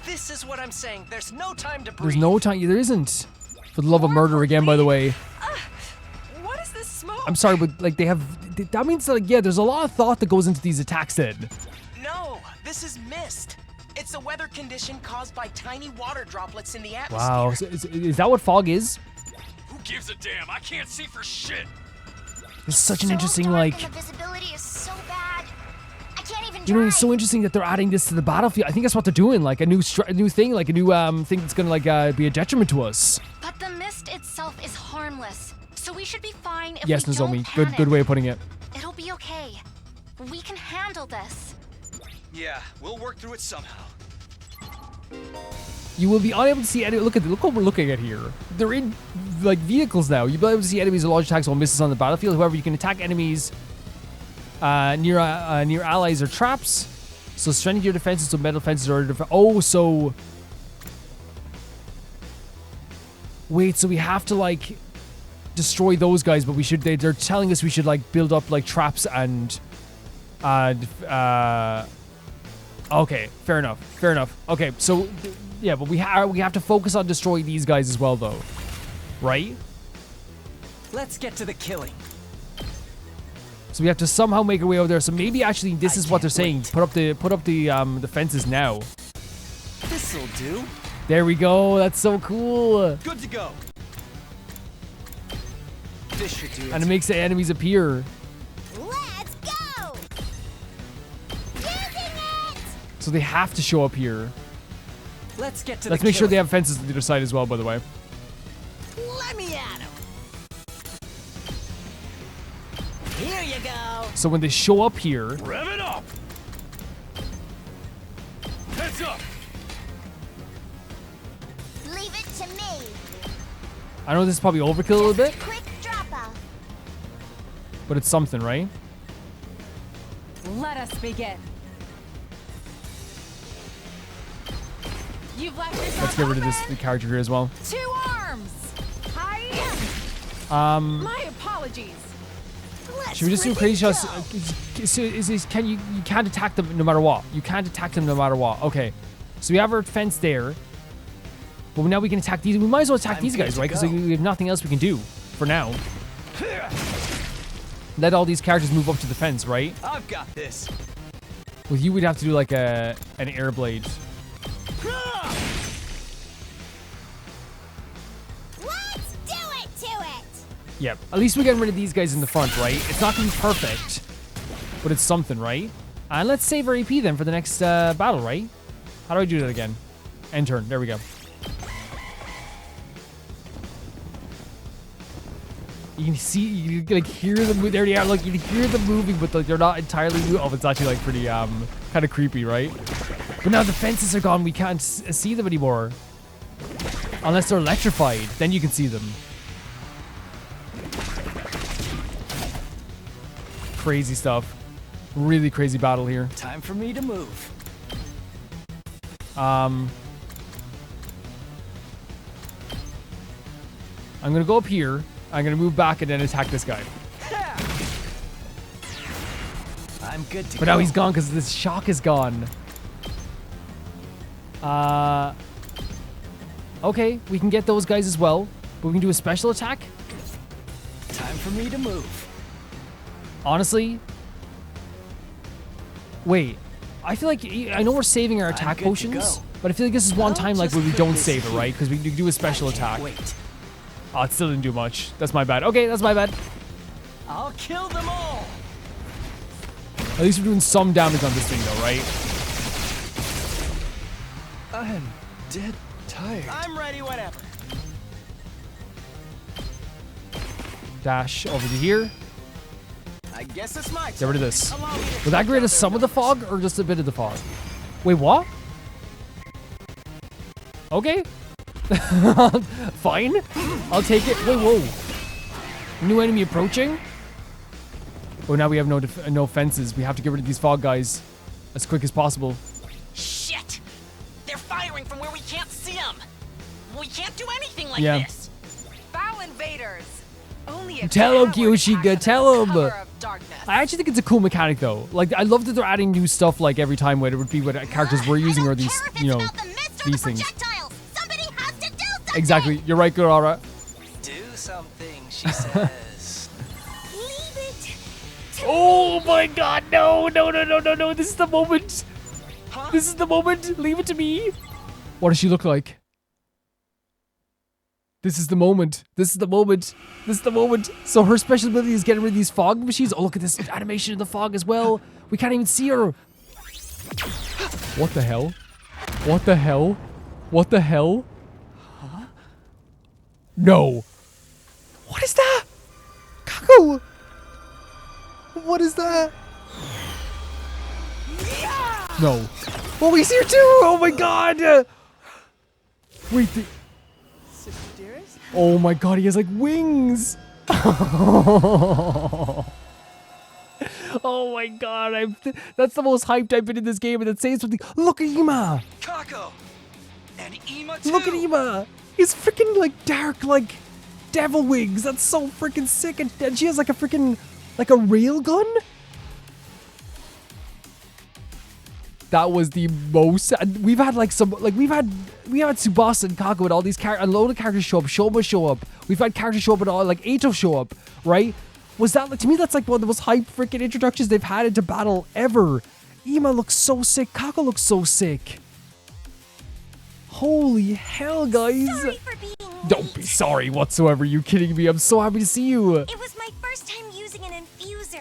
This is what I'm saying. There's no time to breathe. There's no time. There isn't. For the love of murder again, by the way. What is this smoke? I'm sorry, but like they have. That means like, yeah, there's a lot of thought that goes into these attacks then. No, this is mist. It's a weather condition caused by tiny water droplets in the atmosphere. Wow. So is that what fog is? Who gives a damn? I can't see for shit. It's such an So interesting, dark like. and the visibility is so bad. I can't even You know, drive. it's so interesting that they're adding this to the battlefield. I think that's what they're doing, like a new thing, like a new thing that's gonna like be a detriment to us. But the mist itself is harmless, so we should be fine if Yes, we don't Nozomi. panic. Good way of putting it. It'll be okay. We can handle this. Yeah, we'll work through it somehow. You will be unable to see any. Look what we're looking at here. They're in like vehicles now. You'll be able to see enemies and launch attacks or misses on the battlefield. However, you can attack enemies near allies or traps. So strengthen your defenses so metal fences are so. Wait, so we have to like destroy those guys, but we should. They're telling us we should like build up like traps and. Okay, fair enough. Okay, so yeah, but we have to focus on destroying these guys as well, though, right? Let's get to the killing. So we have to somehow make our way over there. So maybe actually this is what they're saying. Put up the fences now. This'll do. There we go. That's so cool. Good to go. This should do it. And it makes the enemies appear. Let's go. Using it. So they have to show up here. Let's get to Let's the make sure they killing. have fences on the other side as well, by the way. Let me at him. Here you go. So when they show up here, Rev it up. Heads up. Leave it to me. I know this is probably overkill a little bit, Quick drop off. but it's something, right? Let us begin. You've left yourself Let's get rid of open. the character here as well. 2 arms. Hi. My apologies. Should we just do crazy shots? You can't attack them no matter what. You can't attack them no matter what. Okay, so we have our fence there, but now we can attack these. We might as well attack these guys, right? Because we have nothing else we can do for now. Let all these characters move up to the fence, right? I've got this. With you, we'd have to do like an air blade. Let's do Yep. At least we're getting rid of these guys in the front, right? It's not gonna be perfect, but it's something, right? And let's save our AP then for the next battle, right? How do I do that again? End turn. There we go. You can see, you can like hear them. There they are. Like you can hear them moving, but like they're not entirely moving. Oh, it's actually like pretty kind of creepy, right? But now the fences are gone. We can't see them anymore, unless they're electrified. Then you can see them. Crazy stuff. Really crazy battle here. Time for me to move. I'm gonna go up here. I'm gonna move back and then attack this guy. I'm good to go. But now he's gone because this shock is gone. Okay, we can get those guys as well, but we can do a special attack. Time for me to move. Honestly, wait. I feel like I know we're saving our attack good to potions, go. but I feel like this is one I'll time like just where we put don't this save it, here. right? Because we can do a special attack. Wait. Oh, it still didn't do much. That's my bad. Okay, that's my bad. I'll kill them all. At least we're doing some damage on this thing, though, right? I'm dead tired. I'm ready, whatever. Dash over to here. I guess it's my turn. Get rid of this. Allow me to Would that check get rid out of some their of the numbers. fog or just a bit of the fog? Wait, what? Okay. Fine. I'll take it. Wait, whoa. New enemy approaching? Oh, now we have no fences. We have to get rid of these fog guys as quick as possible. Shit! They're firing from where we can't see them. We can't do anything like Yeah. this. Foul invaders. Only a Tell 'em, coward Kyoshika, attacks tell under 'em. cover of darkness. I actually think it's a cool mechanic, though. Like, I love that they're adding new stuff, like, every time, whether it would be what characters we're using or these, you know, these things. Somebody has to do something. Exactly. You're right, Gurara. Do something, she says. Leave it. Oh my god, no. This is the moment. This is the moment. Leave it to me. What does she look like? This is the moment. This is the moment. This is the moment. So her special ability is getting rid of these fog machines. Oh, look at this animation in the fog as well. We can't even see her. What the hell? What the hell? What the hell? Huh? No. What is that? Kako! What is that? No. Oh, he's here too! Oh my god! Wait, oh my god, he has like wings! Oh my god, that's the most hyped I've been in this game, and it's saying something. Look at Ema! Kako! And Ema too! Look at Ema! He's freaking like dark, like devil wings. That's so freaking sick. And she has like a freaking, like a rail gun? That was the most. We've had like some, like we had Tsubasa and Kako and all these characters. A load of characters show up. Shoma show up. We've had characters show up and all, like Eito show up, right? Was that, like, to me, that's like one of the most hype freaking introductions they've had into battle ever. Ema looks so sick. Kako looks so sick. Holy hell, guys. Sorry for being Don't be sorry whatsoever. You kidding me? I'm so happy to see you. It was my first time using an infuser.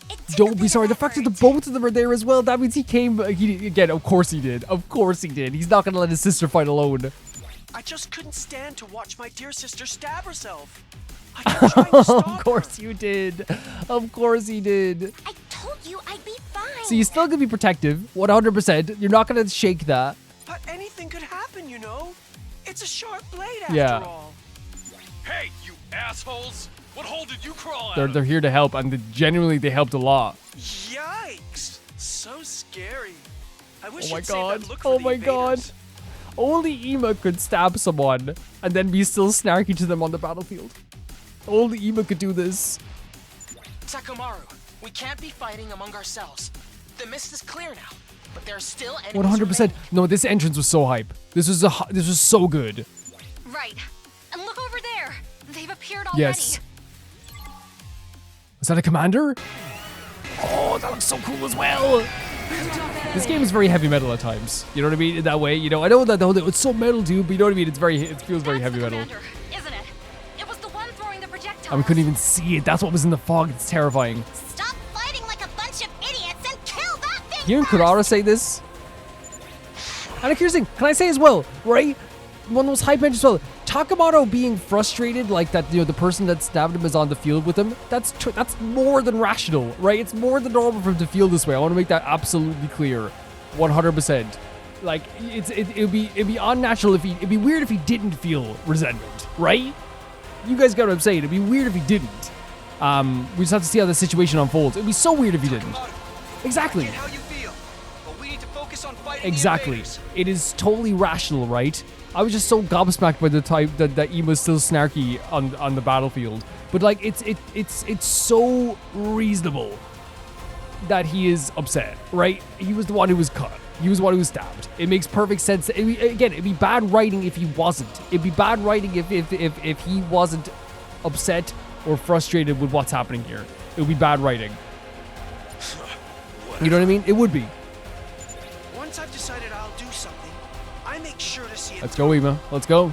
It took a Don't bit be of sorry. The fact that the effort. both of them are there as well, that means he came. Again, of course he did. Of course he did. He's not going to let his sister fight alone. I just couldn't stand to watch my dear sister stab herself. I kept trying to stop Of course you did. Of course he did. I told you I'd be fine. So you're still going to be protective. 100%. You're not going to shake that. But anything could happen, you know? It's a sharp blade after Yeah. all. Hey, you assholes! What hole did you crawl out They're of? here to help, and genuinely they helped a lot. Yikes! So scary. I wish Oh my you'd save god. that look for Oh the my god. invaders. Only Ema could stab someone and then be still snarky to them on the battlefield. Only Ema could do this. Sakamaru, we can't be fighting among ourselves. The mist is clear now, but there are still enemies 100%. remaining. No, this entrance was so hype. This was so good. Right. And look over there. They've appeared already. Yes. Is that a commander? Oh, that looks so cool as well. This game is very heavy metal at times. You know what I mean? In that way, you know. I know that the whole thing, it's so metal, dude, but you know what I mean? It feels very That's heavy the metal. commander, isn't it? It was the one throwing the projectile. to And we us. couldn't even see it. That's what was in the fog. It's terrifying. Stop fighting like a bunch of idiots and kill that thing Hearing first! Kurara say this. And here's the thing, can I say as well, right? One of those hype mentions as well. Takamoto being frustrated like that, the person that stabbed him is on the field with him. That's more than rational, right? It's more than normal for him to feel this way. I want to make that absolutely clear, 100%. Like it'd be unnatural if it'd be weird if he didn't feel resentment, right? You guys got what I'm saying. It'd be weird if he didn't. We just have to see how the situation unfolds. It'd be so weird if he didn't. Exactly. How you feel, but we need to focus on fighting the Exactly. invaders. It is totally rational, right? I was just so gobsmacked by the type that Ema's still snarky on the battlefield. But like it's so reasonable that he is upset, right? He was the one who was cut. He was the one who was stabbed. It makes perfect sense. It'd be bad writing if he wasn't. It'd be bad writing if he wasn't upset or frustrated with what's happening here. It would be bad writing. You know what I mean? It would be. Once I've decided I'll do something, I make sure to see it. Let's go, Ema. Let's go.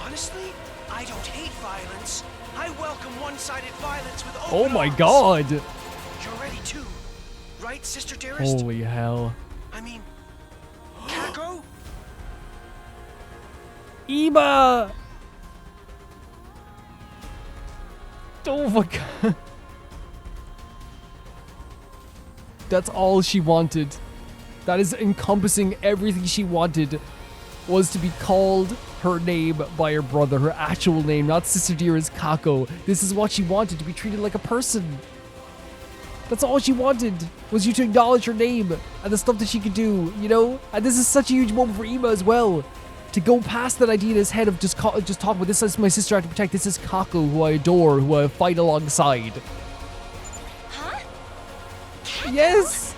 Honestly, I don't hate violence. I welcome one-sided violence with open Oh my arms. god. You're ready too, right, Sister Dearest? Holy hell. I mean, Kako? Ema! Oh my god. That's all she wanted. That is encompassing everything she wanted, was to be called her name by her brother, her actual name, not Sister Dearest Kako. This is what she wanted, to be treated like a person. That's all she wanted, was you to acknowledge her name and the stuff that she could do, you know? And this is such a huge moment for Ema as well. To go past that idea in his head of just talk about, this is my sister I have to protect, this is Kako, who I adore, who I fight alongside. Huh? Yes!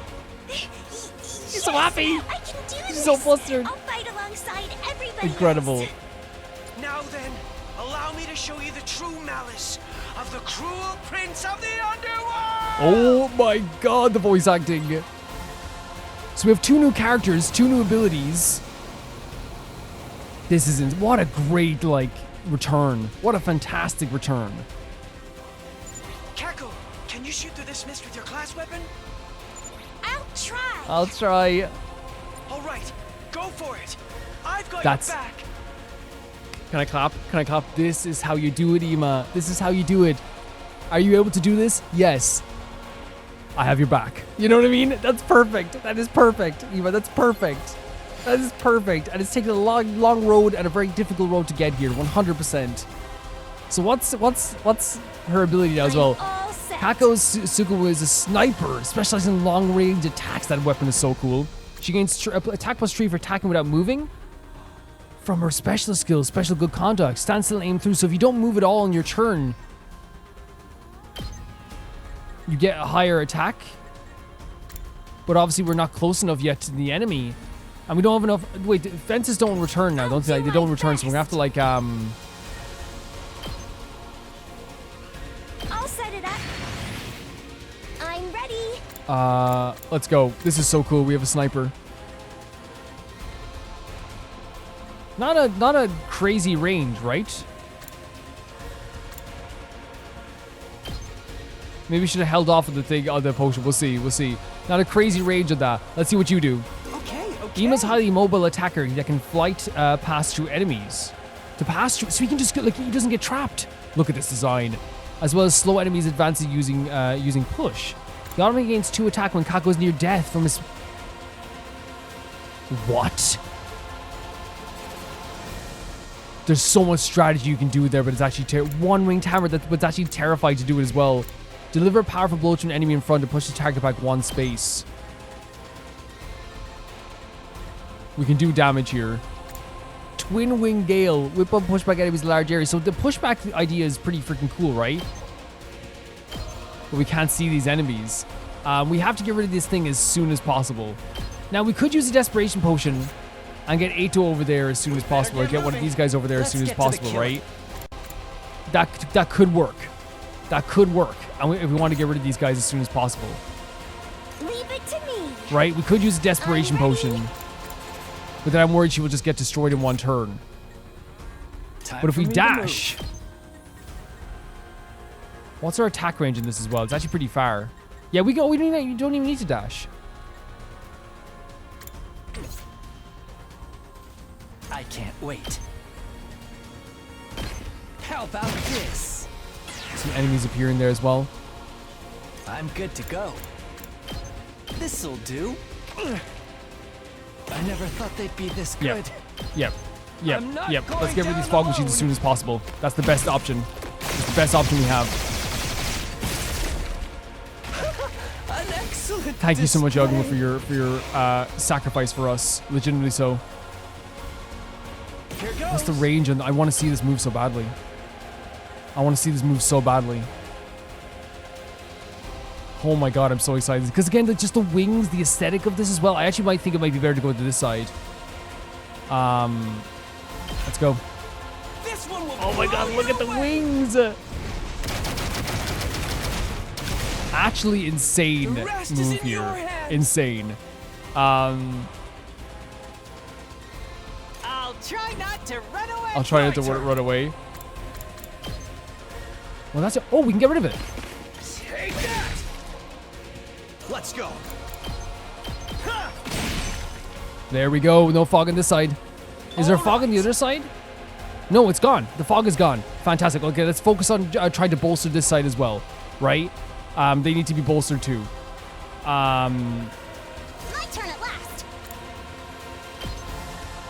She's so happy. I can do this. She's so flustered. I'll fight alongside everybody Incredible. else. Now then, allow me to show you the true malice of the cruel prince of the underworld! Oh my god, the voice acting. So we have 2 new characters, 2 new abilities. This is what a great, like, return. What a fantastic return. Kako, can you shoot through this mist with your class weapon? I'll try. I'll try. All right, go for it. I've got That's- your back. Can I clap? Can I clap? This is how you do it, Ema. This is how you do it. Are you able to do this? Yes. I have your back. You know what I mean? That's perfect. That is perfect, Ema. That's perfect. That is perfect. And it's taken a long, long road and a very difficult road to get here, 100%. So what's her ability now as well? All set. Kako's Sukumo is a sniper, specializing in long-range attacks. That weapon is so cool. She gains attack +3 for attacking without moving. From her special skills, special good conduct, stand still and aim through. So if you don't move at all on your turn, you get a higher attack. But obviously we're not close enough yet to the enemy. And we don't have enough. Wait, fences don't return now, don't they? They don't return, so we're gonna have to like I'll set it up. I'm ready. let's go. This is so cool. We have a sniper. Not a crazy range, right? Maybe we should have held off of the thing on the potion. We'll see. We'll see. Not a crazy range of that. Let's see what you do. Okay. Ema's a highly mobile attacker that can flight past through enemies. To pass through, so he can just get, like, he doesn't get trapped. Look at this design. As well as slow enemies advancing using push. The enemy gains 2 attack when Kako is near death from his. What? There's so much strategy you can do there, but it's actually one winged hammer that's actually terrifying to do it as well. Deliver a powerful blow to an enemy in front to push the target back 1 space. We can do damage here. Twin Wing Gale. Whip up pushback enemies in large areas. So the pushback idea is pretty freaking cool, right? But we can't see these enemies. We have to get rid of this thing as soon as possible. Now, we could use a Desperation Potion and get Eito over there as soon as possible. Or get one of these guys over there as soon as possible, right? That could work. That could work. And if we want to get rid of these guys as soon as possible. Leave it to me. Right? We could use a Desperation Potion. But then I'm worried she will just get destroyed in 1 turn. But if we dash... What's our attack range in this as well? It's actually pretty far. Yeah, we don't even need to dash. I can't wait. How about this? Some enemies appearing there as well. I'm good to go. This'll do. I never thought they'd be this good. Yep. I'm not Let's going get rid of these down fog machines alone. as soon as possible. That's the best option. It's the best option we have. An excellent Thank you so much, display. Yaguma, for your sacrifice for us. Legitimately so. Here goes. What's the range? And I want to see this move so badly. Oh my god, I'm so excited. Because again, just the wings, the aesthetic of this as well. I actually might think it might be better to go to this side. Let's go. This one will Oh my god, look at the wings! Actually insane The rest is move in your here. hands. Insane. I'll try not to run away. I'll try not to run away. Well, that's it. Oh, we can get rid of it. Take that! Let's go. There we go. No fog on this side. Is there fog on the other side? No, it's gone. The fog is gone. Fantastic. Okay, let's focus on trying to bolster this side as well, right? They need to be bolstered too. My turn at last.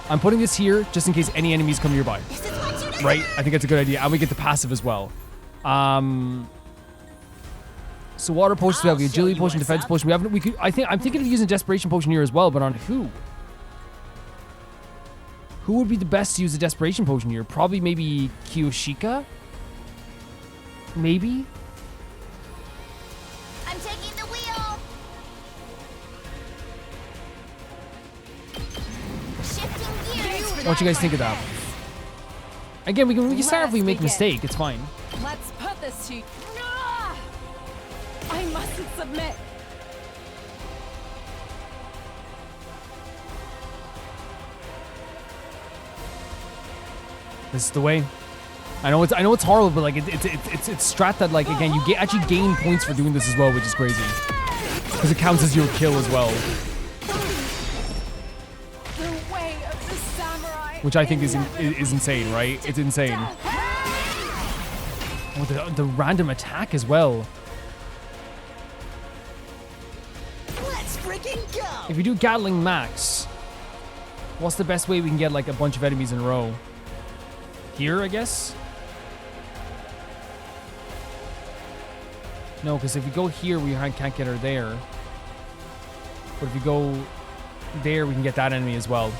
I'm putting this here just in case any enemies come nearby, This is what you do. right? I think that's a good idea. And we get the passive as well. So water potions, we have the I'll show agility you potion, what's defense up. potion. I'm thinking of using desperation potion here as well, but on who? Who would be the best to use a desperation potion here? Probably maybe Kiyoshika? Maybe? I'm taking the wheel. Shifting gears. What you guys think of that? Again, we can start if we make a Let's mistake. It's fine. Let's put this to. Ah! I mustn't submit. This is the way. I know it's horrible, but like it's strat that like again you actually gain points for doing this as well, which is crazy because it counts as your kill as well, The way of the samurai. which I think is insane, right? It's insane. Oh, the random attack as well. Let's freaking go. If we do Gatling Max, what's the best way we can get like a bunch of enemies in a row? Here, I guess? No, because if we go here, we can't get her there. But if we go there, we can get that enemy as well.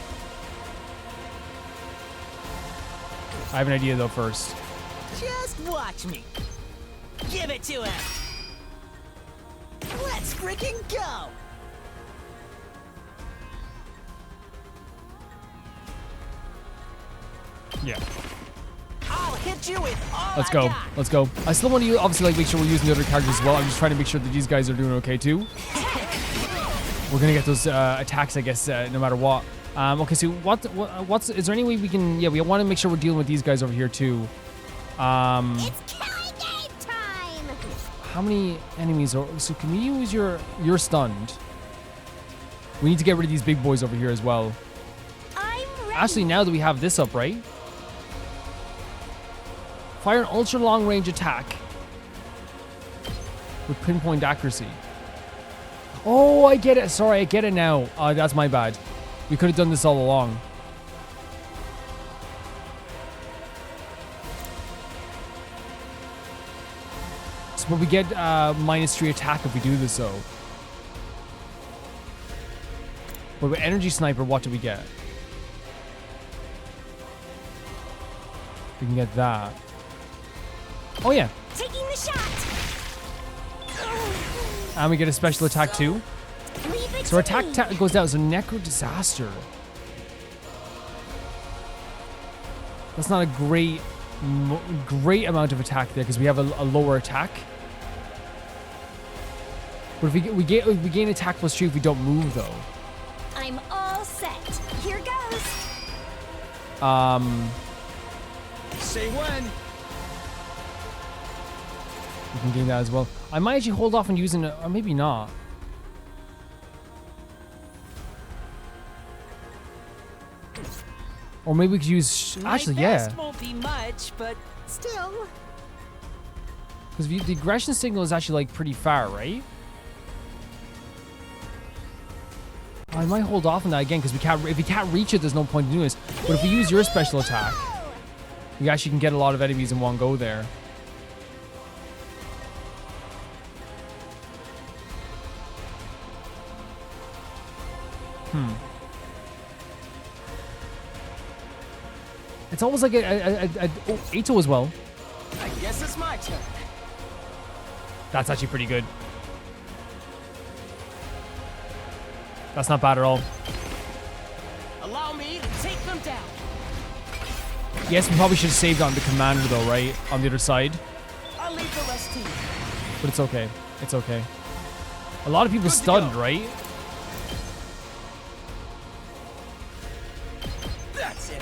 I have an idea though first. Just watch me. Give it to him. Let's freaking go. Yeah. I'll hit you with all Let's I go. got. Let's go. I still want to obviously like make sure we're using the other characters as well. I'm just trying to make sure that these guys are doing okay too. We're gonna get those attacks, I guess, no matter what. Okay, so what's is there any way we can? Yeah, we want to make sure we're dealing with these guys over here too. It's killing game time. How many enemies are? So can we use you're stunned? We need to get rid of these big boys over here as well. I'm ready. Actually, now that we have this up, right? Fire an ultra long range attack with pinpoint accuracy. Oh, I get it. Sorry, I get it now. That's my bad. We could have done this all along. So, but we get -3 attack if we do this, though. But with energy sniper, what do we get? We can get that. Oh yeah, Taking the shot. and we get a special attack too. Leave it So our to attack me. goes down. So Necro Disaster. That's not a great amount of attack there because we have a lower attack. But if we gain attack +2 if we don't move though. I'm all set. Here goes. Say when. We can gain that as well. I might actually hold off on using it, or maybe not. Or maybe we could use... Actually, yeah. Won't be much, but still. Because the aggression signal is actually, like, pretty far, right? I might hold off on that again, because if we can't reach it, there's no point in doing this. But if we use your special attack, we actually can get a lot of enemies in one go there. It's almost like oh, Ato as well. I guess it's my turn. That's actually pretty good. That's not bad at all. Allow me to take them down. Yes, we probably should have saved on the commander though, right? On the other side. I'll leave the rest to you. But it's okay. It's okay. A lot of people stunned, right? That's it.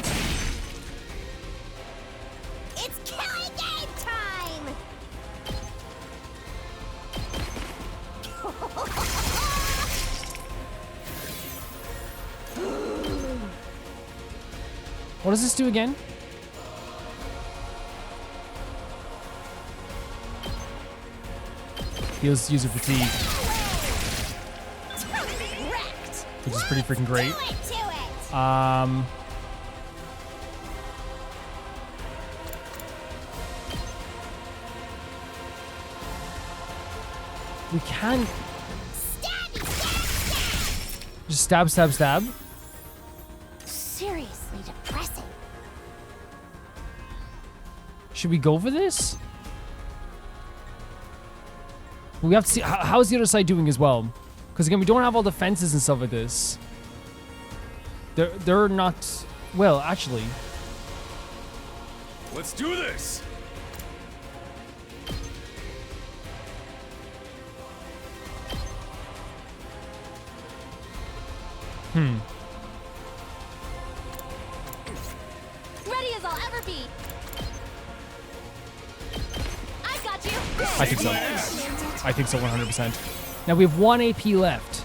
It's killing game time! What does this do again? Heals user fatigue, Wrecked! which is pretty freaking great. Do it to it! We can Stabby, stab, just stab, stab, stab. stab! Seriously depressing. Should we go for this? We have to see how's the other side doing as well, because again we don't have all the fences and stuff like this. They're not well actually. Let's do this! Ready as I'll ever be. I've got you. I think so. I think so 100%. Now we have 1 AP left.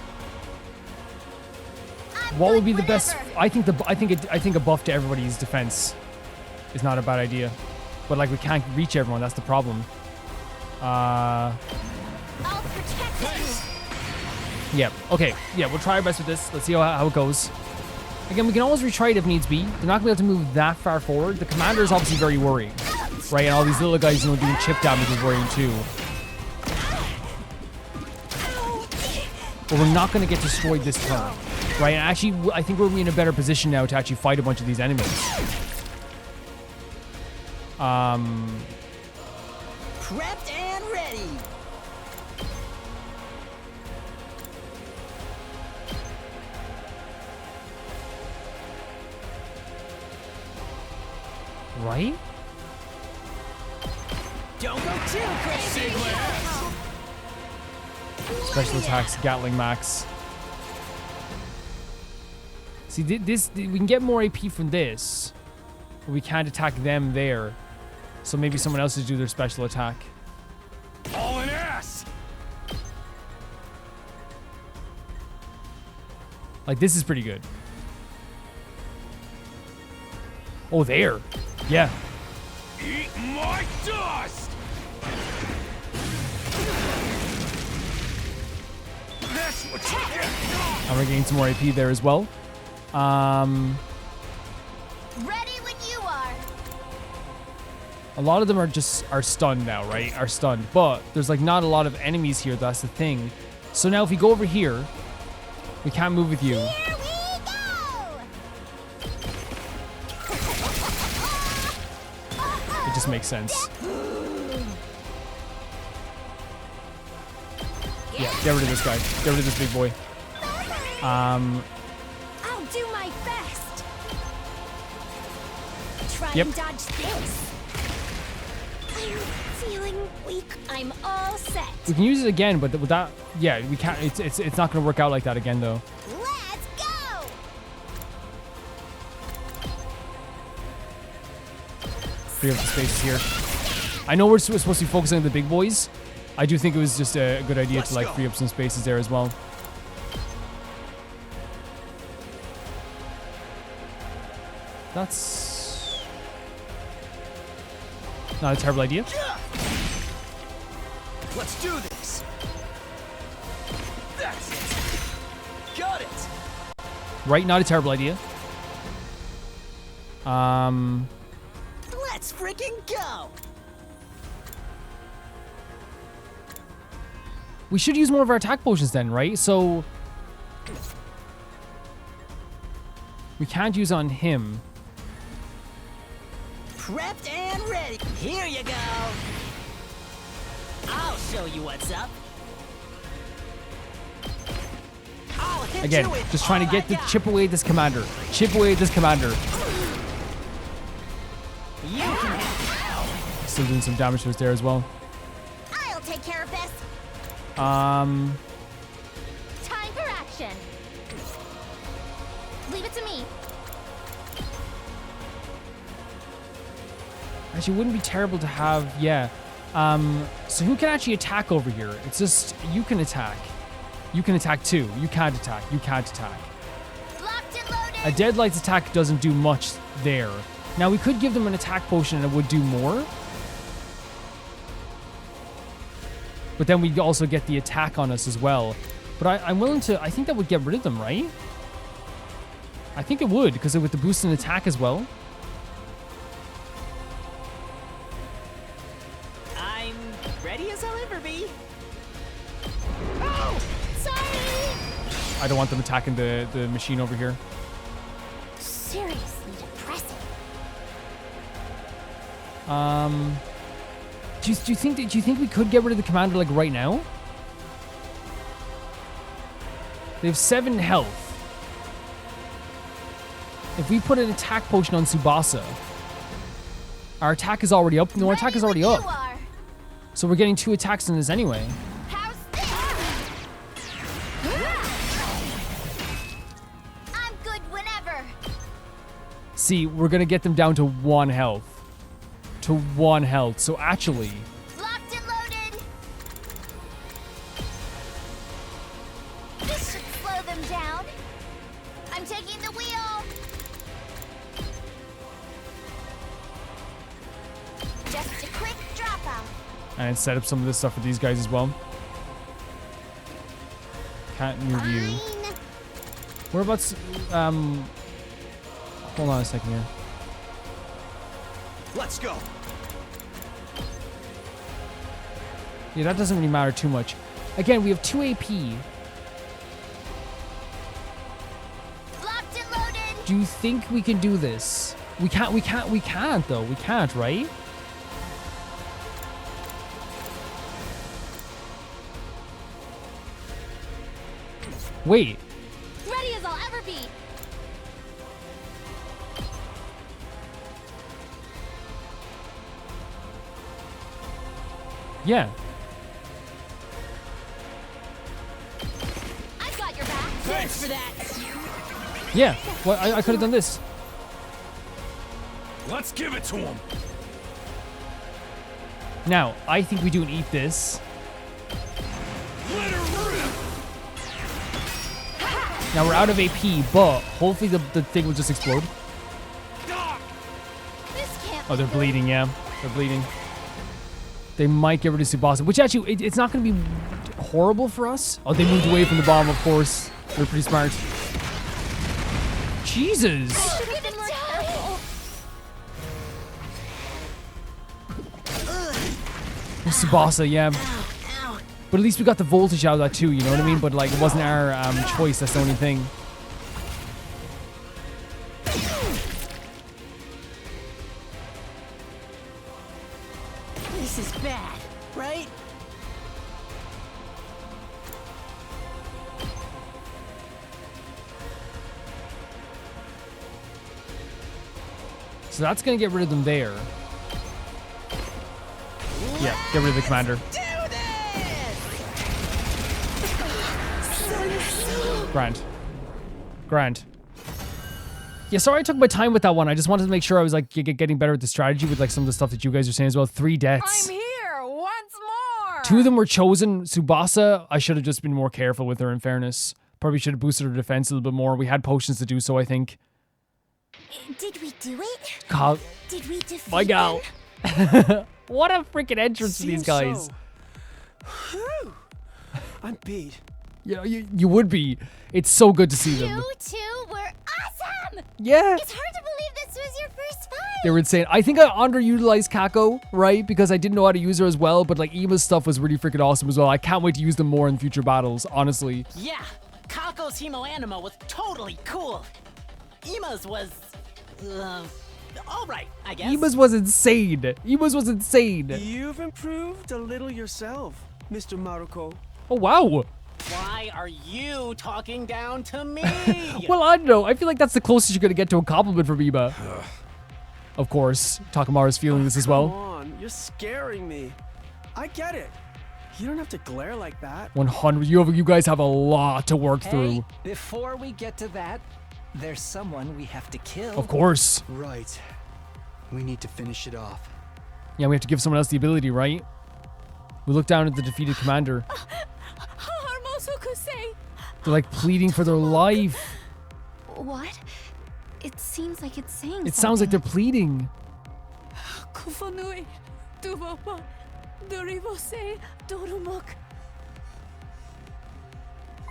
What would be the best? I think a buff to everybody's defense is not a bad idea, but like we can't reach everyone. That's the problem. I'll protect you. Yeah. Okay. Yeah. We'll try our best with this. Let's see how it goes. Again, we can always retry it if needs be. They're not going to be able to move that far forward. The commander is obviously very worried, right? And all these little guys, you know, doing chip damage is worrying too. But we're not going to get destroyed this turn, right? And actually, I think we're in a better position now to actually fight a bunch of these enemies. Prepped and ready. Right? Don't go too crazy. Special attacks, Gatling max. See, this we can get more AP from this, but we can't attack them there. So maybe someone else should do their special attack. All in ass! Like, this is pretty good. Oh, there. Yeah. Eat my dust! That's what you get! I'm gonna gain some more AP there as well. Ready when you are. A lot of them are stunned now, right? Are stunned, but there's like not a lot of enemies here. That's the thing. So now if we go over here, we can't move with you. Here we go. It just makes sense. Yeah, get rid of this guy. Get rid of this big boy. I'll do my best. Try Yep. and dodge this. I'm feeling weak. I'm all set. We can use it again, but with that, yeah, we can't. It's not gonna work out like that again, though. Let's go. Free up the spaces here. I know we're supposed to be focusing on the big boys, I do think it was just a good idea to like free up some spaces there as well. That's not a terrible idea. Let's do this. That's it. Got it. Right, not a terrible idea. Let's freaking go. We should use more of our attack potions then, right? So we can't use on him. Prepped and ready. Here you go. I'll show you what's up. I'll hit Again, you with just trying to all get I the got. chip away at this commander. Chip away at this commander. You can have Still doing some damage to us there as well. I'll take care of this. Time for action. Leave it to me. Actually, it wouldn't be terrible to have, yeah. So who can actually attack over here? It's just, you can attack. You can attack too. You can't attack. You can't attack. Locked and loaded. A Deadlight's attack doesn't do much there. Now, we could give them an attack potion and it would do more. But then we also get the attack on us as well. But I'm willing to, I think that would get rid of them, right? I think it would, because with the boost in attack as well. I'm ready as I'll ever be. Oh, sorry. I don't want them attacking the machine over here. Seriously depressing. Do you think we could get rid of the commander like right now? They have 7 health. If we put an attack potion on Tsubasa, our attack is already up. No, our attack is already You up. are. So we're getting 2 attacks in this anyway. How's this? I'm good whenever. See, we're gonna get them down to 1 health. To 1 health. So actually, Locked and loaded. This should slow them down. I'm taking the wheel. Just a quick drop out. and set up some of this stuff for these guys as well. Can't move you. Fine. Whereabouts? Hold on a second here. Let's go. Yeah, that doesn't really matter too much. Again, we have 2 AP. Locked and loaded. Do you think we can do this? We can't though. We can't, right? Wait. Ready as I'll ever be. Yeah. I've got your back. Thanks for that. Yeah. Well, I could have done this. Let's give it to him. Now, I think we do an eat this. Let her rip. Now we're out of AP, but hopefully the thing will just explode. This can't Oh, they're be good. bleeding, yeah. They're bleeding. They might get rid of Tsubasa, which actually, it's not going to be horrible for us. Oh, they moved away from the bomb, of course. They're pretty smart. Jesus! Should have been more careful. Tsubasa, yeah. But at least we got the voltage out of that too, you know what I mean? But like, it wasn't our choice, that's the only thing. This is bad, right? So that's going to get rid of them there. Yeah, get rid of the commander. Do this! Grand. Grand. Yeah, sorry I took my time with that one. I just wanted to make sure I was like getting better at the strategy with like some of the stuff that you guys are saying as well. 3 deaths. I'm here once more. Two of them were chosen. Tsubasa, I should have just been more careful with her, in fairness. Probably should have boosted her defense a little bit more. We had potions to do so, I think. Did we do it? Did we defeat My gal. them? What a freaking entrance to these Seems guys. so. Whew. I'm beat. Yeah, you would be. It's so good to see them. You two were awesome! Yeah. It's hard to believe this was your first fight! They were insane. I think I underutilized Kako, right? Because I didn't know how to use her as well, but like Ema's stuff was really freaking awesome as well. I can't wait to use them more in future battles, honestly. Yeah, Kako's Hemo Anima was totally cool. Ema's was, all right, I guess. Ema's was insane. Ema's was insane. You've improved a little yourself, Mr. Maruko. Oh, wow. Why are you talking down to me? Well, I don't know. I feel like that's the closest you're going to get to a compliment from Ema. Of course, Takamaru's feeling this as Come well. on, you're scaring me. I get it. You don't have to glare like that. 100. You guys have a lot to work Hey, through. before we get to that, there's someone we have to kill. Of course. Right. We need to finish it off. Yeah, we have to give someone else the ability, right? We look down at the defeated commander. They're like pleading for their life. What? It seems like it's saying It sounds like they're something. pleading.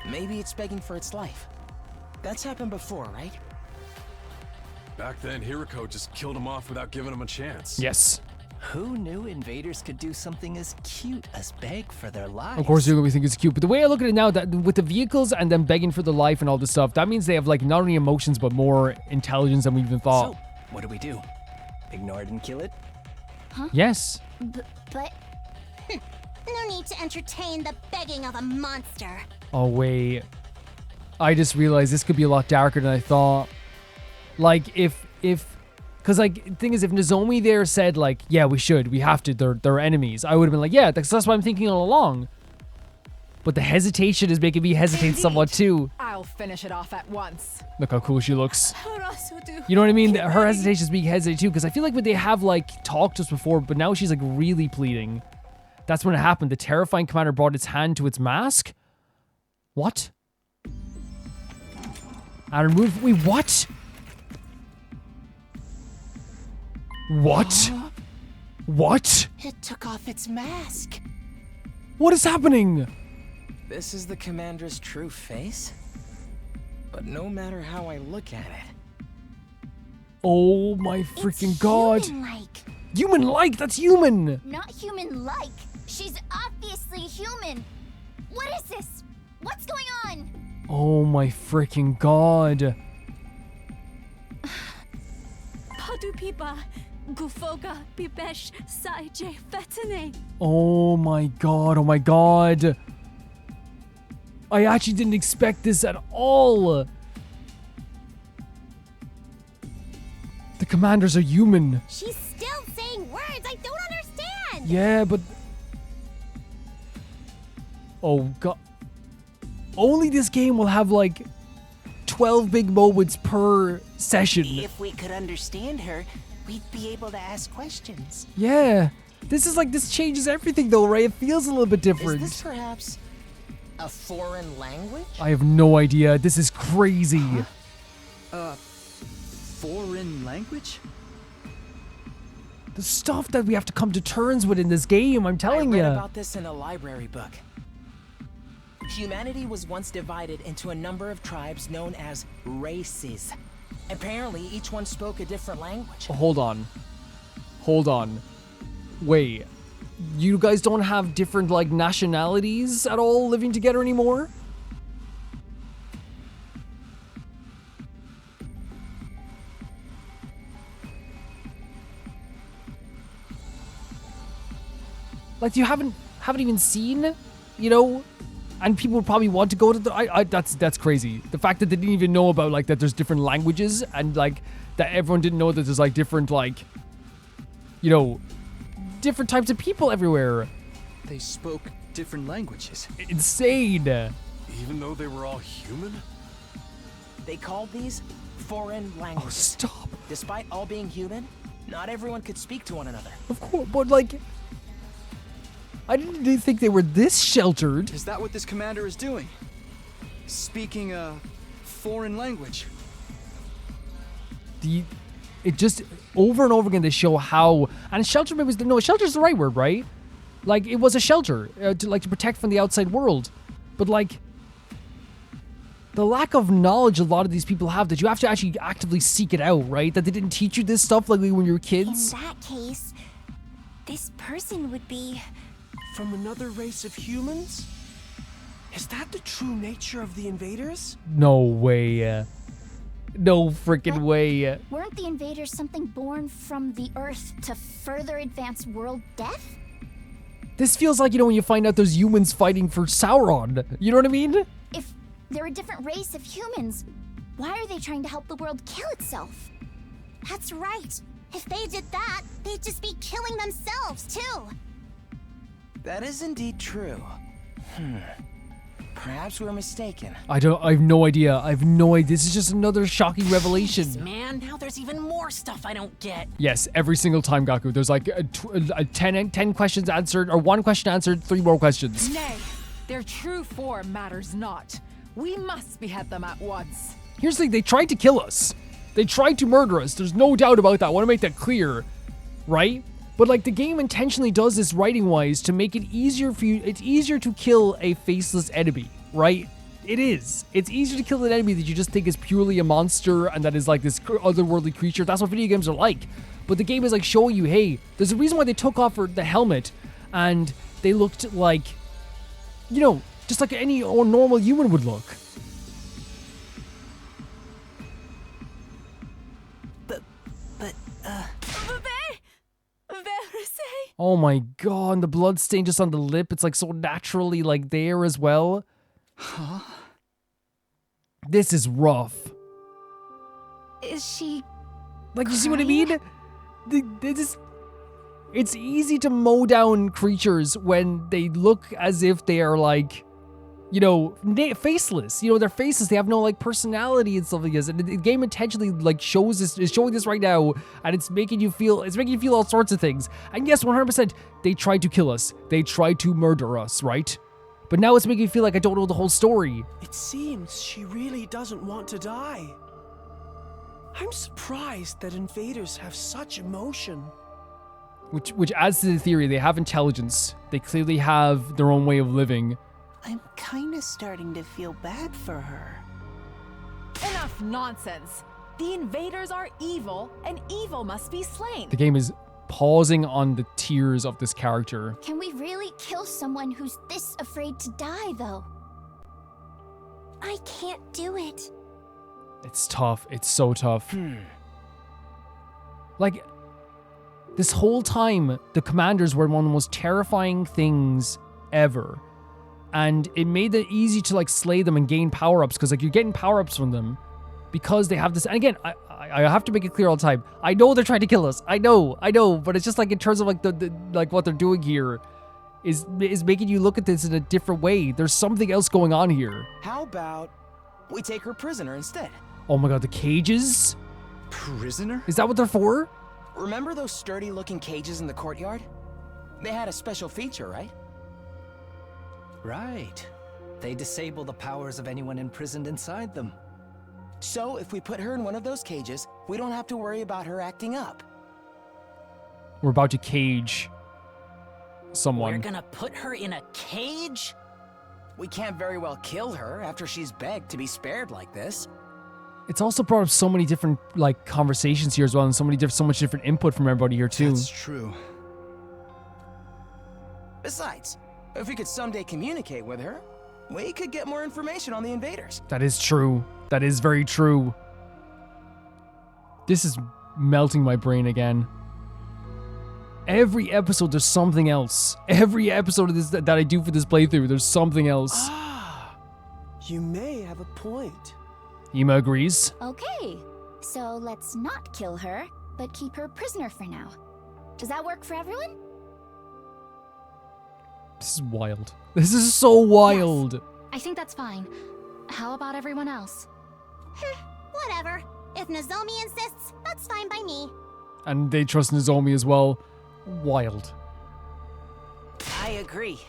Maybe it's begging for its life. That's happened before, right? Back then, Hiriko just killed him off without giving him a chance. Yes. Who knew invaders could do something as cute as beg for their lives? Of course, you're going to think it's cute. But the way I look at it now, that with the vehicles and them begging for their life and all this stuff, that means they have like not only emotions, but more intelligence than we even thought. So, what do we do? Ignore it and kill it? Yes. But no need to entertain the begging of a monster. Oh, wait. I just realized this could be a lot darker than I thought. Like, because, like, the thing is, if Nozomi there said, like, yeah, we have to, they're enemies, I would have been like, yeah, that's what I'm thinking all along. But the hesitation is making me hesitate somewhat, too. I'll finish it off at once. Look how cool she looks. You know what I mean? Her hesitation is being hesitate, too, because I feel like when they have, like, talked to us before, but now she's, like, really pleading. That's when it happened. The terrifying commander brought its hand to its mask? What? And remove... Wait, what? What? What? It took off its mask. What is happening? This is the commander's true face? But no matter how I look at it... Oh my freaking god. Human-like. Human-like? That's human! Not human-like. She's obviously human. What is this? What's going on? Oh my freaking god. Oh my god, oh my god. I actually didn't expect this at all. The commanders are human. She's still saying words I don't understand. Yeah, but... Oh god. Only this game will have like 12 big moments per session. If we could understand her, we'd be able to ask questions. Yeah. This changes everything though, right? It feels a little bit different. Is this perhaps a foreign language? I have no idea. This is crazy. Foreign language? The stuff that we have to come to terms with in this game, I'm telling I you. read about this in a library book. Humanity was once divided into a number of tribes known as races. Apparently, each one spoke a different language. Hold on. Hold on. Wait. You guys don't have different, like, nationalities at all living together anymore? Like, you haven't even seen, you know? And people would probably want to go to the... that's crazy. The fact that they didn't even know about, like, that there's different languages and, like, that everyone didn't know that there's, like, different, like, you know, different types of people everywhere. They spoke different languages. Insane. Even though they were all human? They called these foreign languages. Oh, stop. Despite all being human, not everyone could speak to one another. Of course, but, like... I didn't think they were this sheltered. Is that what this commander is doing? Speaking a foreign language? It just over and over again they show how, and shelter was shelter's the right word, right? Like it was a shelter to protect from the outside world, but like the lack of knowledge a lot of these people have, that you have to actually actively seek it out, right? That they didn't teach you this stuff like when you were kids. In that case, this person would be from another race of humans? Is that the true nature of the invaders? No way. No freaking way. Weren't the invaders something born from the Earth to further advance world death? This feels like, when you find out there's humans fighting for Sauron. You know what I mean? If they're a different race of humans, why are they trying to help the world kill itself? That's right. If they did that, they'd just be killing themselves, too. That is indeed true. Perhaps we're mistaken. I have no idea. This is just another shocking revelation. Jeez, man, now there's even more stuff I don't get. Yes, every single time, Gaku. There's like 10 questions answered, or 1 question answered, 3 more questions. Nay, their true form matters not. We must behead them at once. Here's the thing, they tried to kill us. They tried to murder us. There's no doubt about that. I want to make that clear, right? But like the game intentionally does this writing-wise to make it easier for you. It's easier to kill a faceless enemy, right? It is. It's easier to kill an enemy that you just think is purely a monster and that is like this otherworldly creature. That's what video games are like. But the game is like showing you, hey, there's a reason why they took off the helmet and they looked like, just like any normal human would look. Oh my god, and the blood stain just on the lip, it's like so naturally like there as well. Huh? This is rough. Is she like, you see what I mean? It's easy to mow down creatures when they look as if they are like, faceless. They're faceless. They have no like personality and stuff like this. And the game intentionally like is showing this right now, and it's making you feel all sorts of things. And yes, 100%, they tried to kill us. They tried to murder us, right? But now it's making me feel like I don't know the whole story. It seems she really doesn't want to die. I'm surprised that invaders have such emotion. Which adds to the theory. They have intelligence. They clearly have their own way of living. I'm kinda starting to feel bad for her. Enough nonsense. The invaders are evil, and evil must be slain. The game is pausing on the tears of this character. Can we really kill someone who's this afraid to die, though? I can't do it. It's tough. It's so tough. Like, this whole time, the commanders were one of the most terrifying things ever. And it made it easy to like slay them and gain power-ups, because like you're getting power-ups from them because they have this. And again, I have to make it clear all the time. I know they're trying to kill us. I know, but it's just like in terms of like the like what they're doing here is making you look at this in a different way. There's something else going on here. How about we take her prisoner instead? Oh my god, the cages? Prisoner? Is that what they're for? Remember those sturdy-looking cages in the courtyard? They had a special feature, right? Right. They disable the powers of anyone imprisoned inside them. So if we put her in one of those cages, we don't have to worry about her acting up. We're about to cage someone. We're gonna put her in a cage? We can't very well kill her after she's begged to be spared like this. It's also brought up so many different like conversations here as well, and so much different input from everybody here too. That's true. Besides, if we could someday communicate with her, we could get more information on the invaders. That is true. That is very true. This is melting my brain again. Every episode, there's something else. Every episode of this that I do for this playthrough, there's something else. You may have a point. Ema agrees. Okay, so let's not kill her, but keep her prisoner for now. Does that work for everyone? This is wild. This is so wild. Yes, I think that's fine. How about everyone else? Whatever. If Nozomi insists, that's fine by me. And they trust Nozomi as well. Wild. I agree.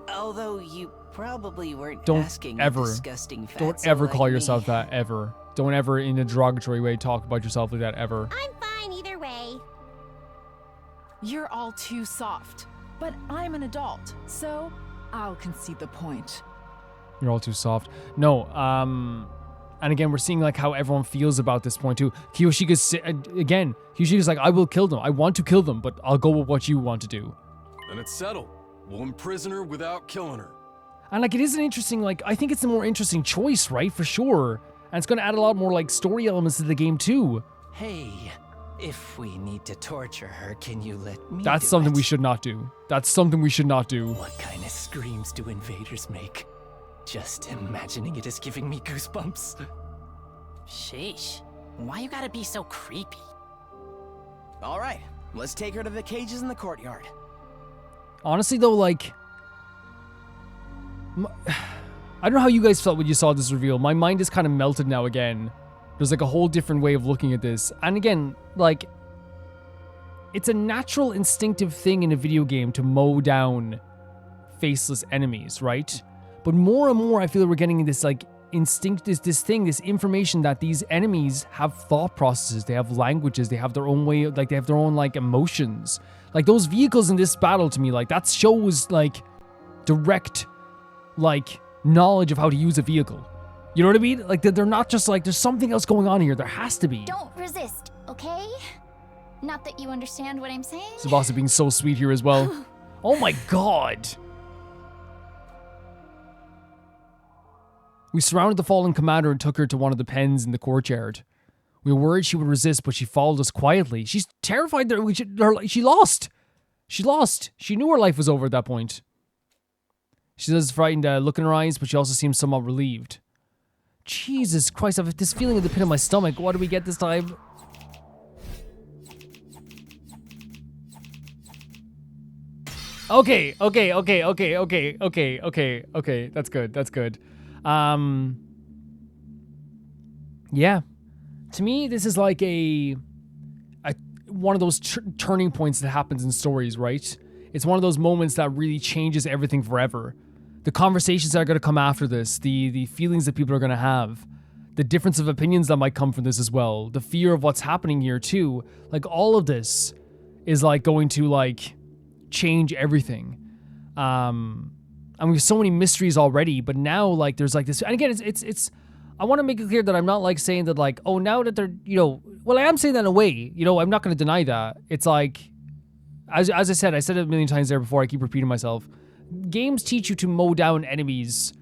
Although you probably weren't Don't asking ever, a disgusting fatso don't ever call like yourself me. that, ever. Don't ever, in a derogatory way, talk about yourself like that, ever. I'm fine either way. You're all too soft. But I'm an adult, so I'll concede the point. You're all too soft. No, and again, we're seeing like how everyone feels about this point too. Kiyoshige's like, I will kill them. I want to kill them, but I'll go with what you want to do. Then it's settled. We'll imprison her without killing her. And like, it is an interesting, like, I think it's a more interesting choice, right? For sure. And it's going to add a lot more like story elements to the game too. Hey, if we need to torture her, can you let me That's do something it? we should not do. That's something we should not do. What kind of screams do invaders make? Just imagining it is giving me goosebumps. Sheesh. Why you gotta be so creepy? All right, let's take her to the cages in the courtyard. Honestly though, like, I don't know how you guys felt when you saw this reveal. My mind is kind of melted now again. There's like a whole different way of looking at this. And again, like, it's a natural instinctive thing in a video game to mow down faceless enemies, right? But more and more I feel that we're getting this like instinct, this information that these enemies have thought processes, they have languages, they have their own way, like they have their own like emotions. Like those vehicles in this battle to me, like that shows like direct like knowledge of how to use a vehicle. You know what I mean? Like they're not just like, there's something else going on here. There has to be. Don't resist, okay? Not that you understand what I'm saying. Tsubasa being so sweet here as well. Oh my god. We surrounded the fallen commander and took her to one of the pens in the courtyard. We were worried she would resist, but she followed us quietly. She's terrified that she lost. She lost. She knew her life was over at that point. She has a frightened look in her eyes, but she also seems somewhat relieved. Jesus Christ, I have this feeling in the pit of my stomach. What do we get this time? Okay. That's good. Yeah. To me, this is like one of those turning points that happens in stories, right? It's one of those moments that really changes everything forever. The conversations that are going to come after this, the feelings that people are going to have, the difference of opinions that might come from this as well, the fear of what's happening here too. Like all of this is like going to like change everything. And we have so many mysteries already, but now like there's like this, and again, it's I want to make it clear that I'm not like saying that like, oh, now that they're, you know, well, I am saying that in a way, you know, I'm not going to deny that. It's like, as I said it a million times there before, I keep repeating myself. Games teach you to mow down enemies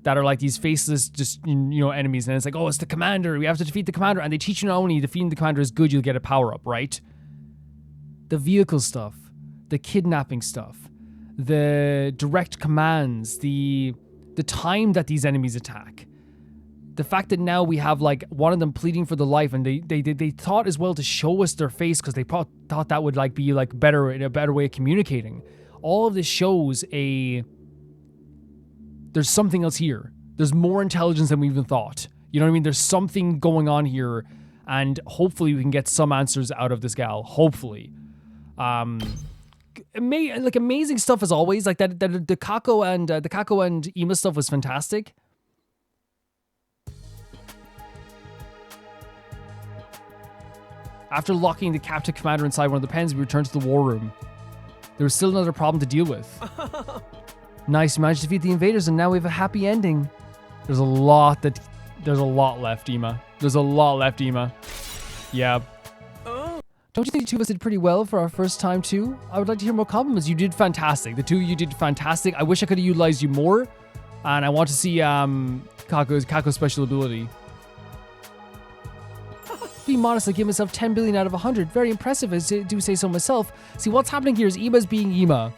that are like these faceless, just, you know, enemies. And it's like, oh, it's the commander. We have to defeat the commander. And they teach you not only defeating the commander is good, you'll get a power up, right? The vehicle stuff, the kidnapping stuff, the direct commands, the time that these enemies attack. The fact that now we have like one of them pleading for the life, and they thought as well to show us their face because they thought that would like be like a better way of communicating. All of this shows there's something else here. There's more intelligence than we even thought. You know what I mean? There's something going on here, and hopefully we can get some answers out of this gal. Hopefully. Amazing stuff as always. Like that the Kako and Ema stuff was fantastic. After locking the captive commander inside one of the pens, we returned to the war room. There was still another problem to deal with. Nice, we managed to defeat the invaders, and now we have a happy ending. There's a lot left, Ema. There's a lot left, Ema. Yeah. Don't you think the two of us did pretty well for our first time too? I would like to hear more compliments. You did fantastic. The two of you did fantastic. I wish I could have utilized you more. And I want to see Kako's special ability. Be modest, I give myself 10 billion out of 100. Very impressive, as I do say so myself. See, what's happening here is Ema's being Ema.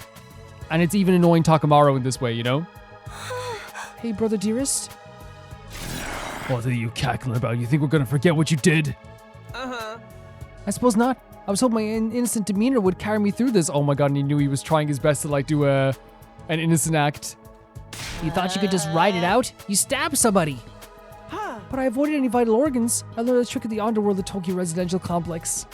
And it's even annoying Takamaru in this way, you know? Hey, brother dearest. What are you cackling about? You think we're gonna forget what you did? I suppose not. I was hoping my innocent demeanor would carry me through this. Oh my god, and he knew he was trying his best to like do an innocent act. You thought you could just ride it out? You stabbed somebody. But I avoided any vital organs. I learned the trick of the underworld of the Tokyo residential complex.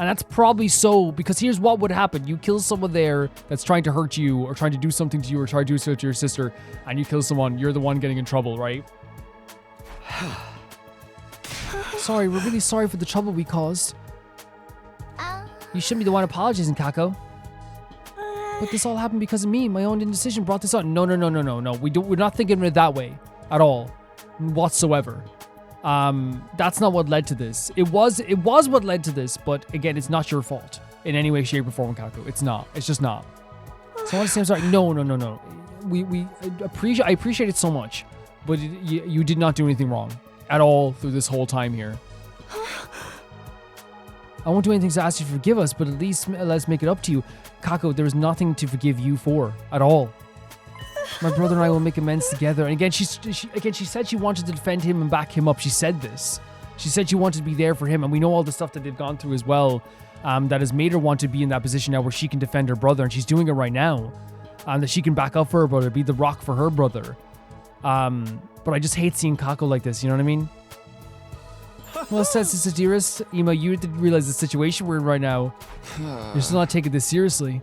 And that's probably so, because here's what would happen. You kill someone there that's trying to hurt you or trying to do something to you or try to do something to your sister, and you kill someone, you're the one getting in trouble, right? Sorry, we're really sorry for the trouble we caused. You shouldn't be the one apologizing, Kako. But this all happened because of me. My own indecision brought this on. No. We're not thinking of it that way at all, whatsoever. That's not what led to this. It was what led to this, but again, it's not your fault in any way, shape, or form, Kako. It's not. It's just not. So I want to say I'm sorry. No. I appreciate it so much, but you did not do anything wrong at all through this whole time here. I won't do anything to ask you to forgive us, but at least let's make it up to you. Kako, there is nothing to forgive you for at all. My brother and I will make amends together. And again, she said she wanted to defend him and back him up. She said this. She said she wanted to be there for him. And we know all the stuff that they've gone through as well, that has made her want to be in that position now where she can defend her brother. And she's doing it right now. That she can back up for her brother, be the rock for her brother. But I just hate seeing Kako like this. You know what I mean? Well, Sister Dearest, Ema, you didn't realize the situation we're in right now. You're still not taking this seriously.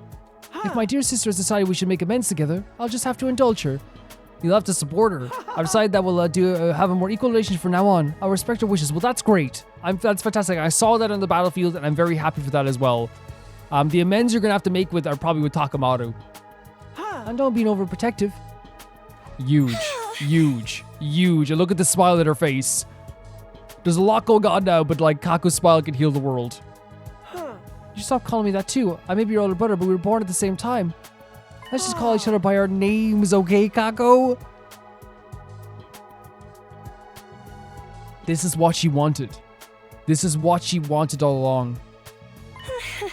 If my dear sister has decided we should make amends together, I'll just have to indulge her. You'll have to support her. I've decided that we'll have a more equal relationship from now on. I'll respect her wishes. Well, that's great. That's fantastic. I saw that on the battlefield, and I'm very happy for that as well. The amends you're going to have to make are probably with Takamaru. And don't be overprotective. Huge. And look at the smile at her face. There's a lot going on now, but like Kaku's smile can heal the world. You stop calling me that too. I may be your older brother, but we were born at the same time. Let's just call each other by our names, okay, Kako? This is what she wanted. This is what she wanted all along.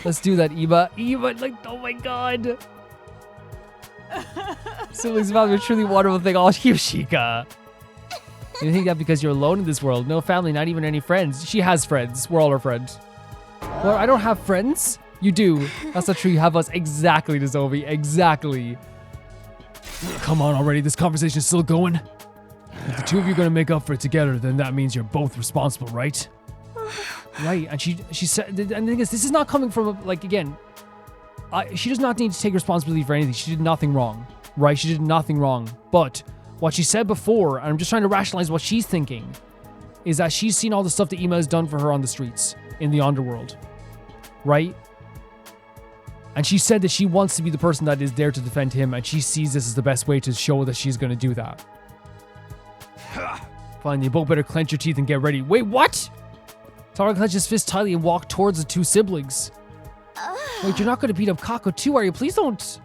Let's do that, Ema. Ema, like, oh my god. Siblings about a truly wonderful thing. Oh, Yoshika. You think that because you're alone in this world? No family, not even any friends. She has friends. We're all her friends. Well, I don't have friends. You do. That's not true. You have us. Exactly, Nozomi. Exactly. Come on already. This conversation is still going. If the two of you are going to make up for it together, then that means you're both responsible, right? Right. And she said, and the thing is, this is not coming from, like, again, she does not need to take responsibility for anything. She did nothing wrong, right? She did nothing wrong. But what she said before, and I'm just trying to rationalize what she's thinking, is that she's seen all the stuff that Ema has done for her on the streets in the underworld, right? And she said that she wants to be the person that is there to defend him, and she sees this as the best way to show that she's going to do that. Fine, you both better clench your teeth and get ready. Wait, what? Tara clenched his fist tightly and walked towards the two siblings. Wait, you're not going to beat up Kako too, are you? Please don't.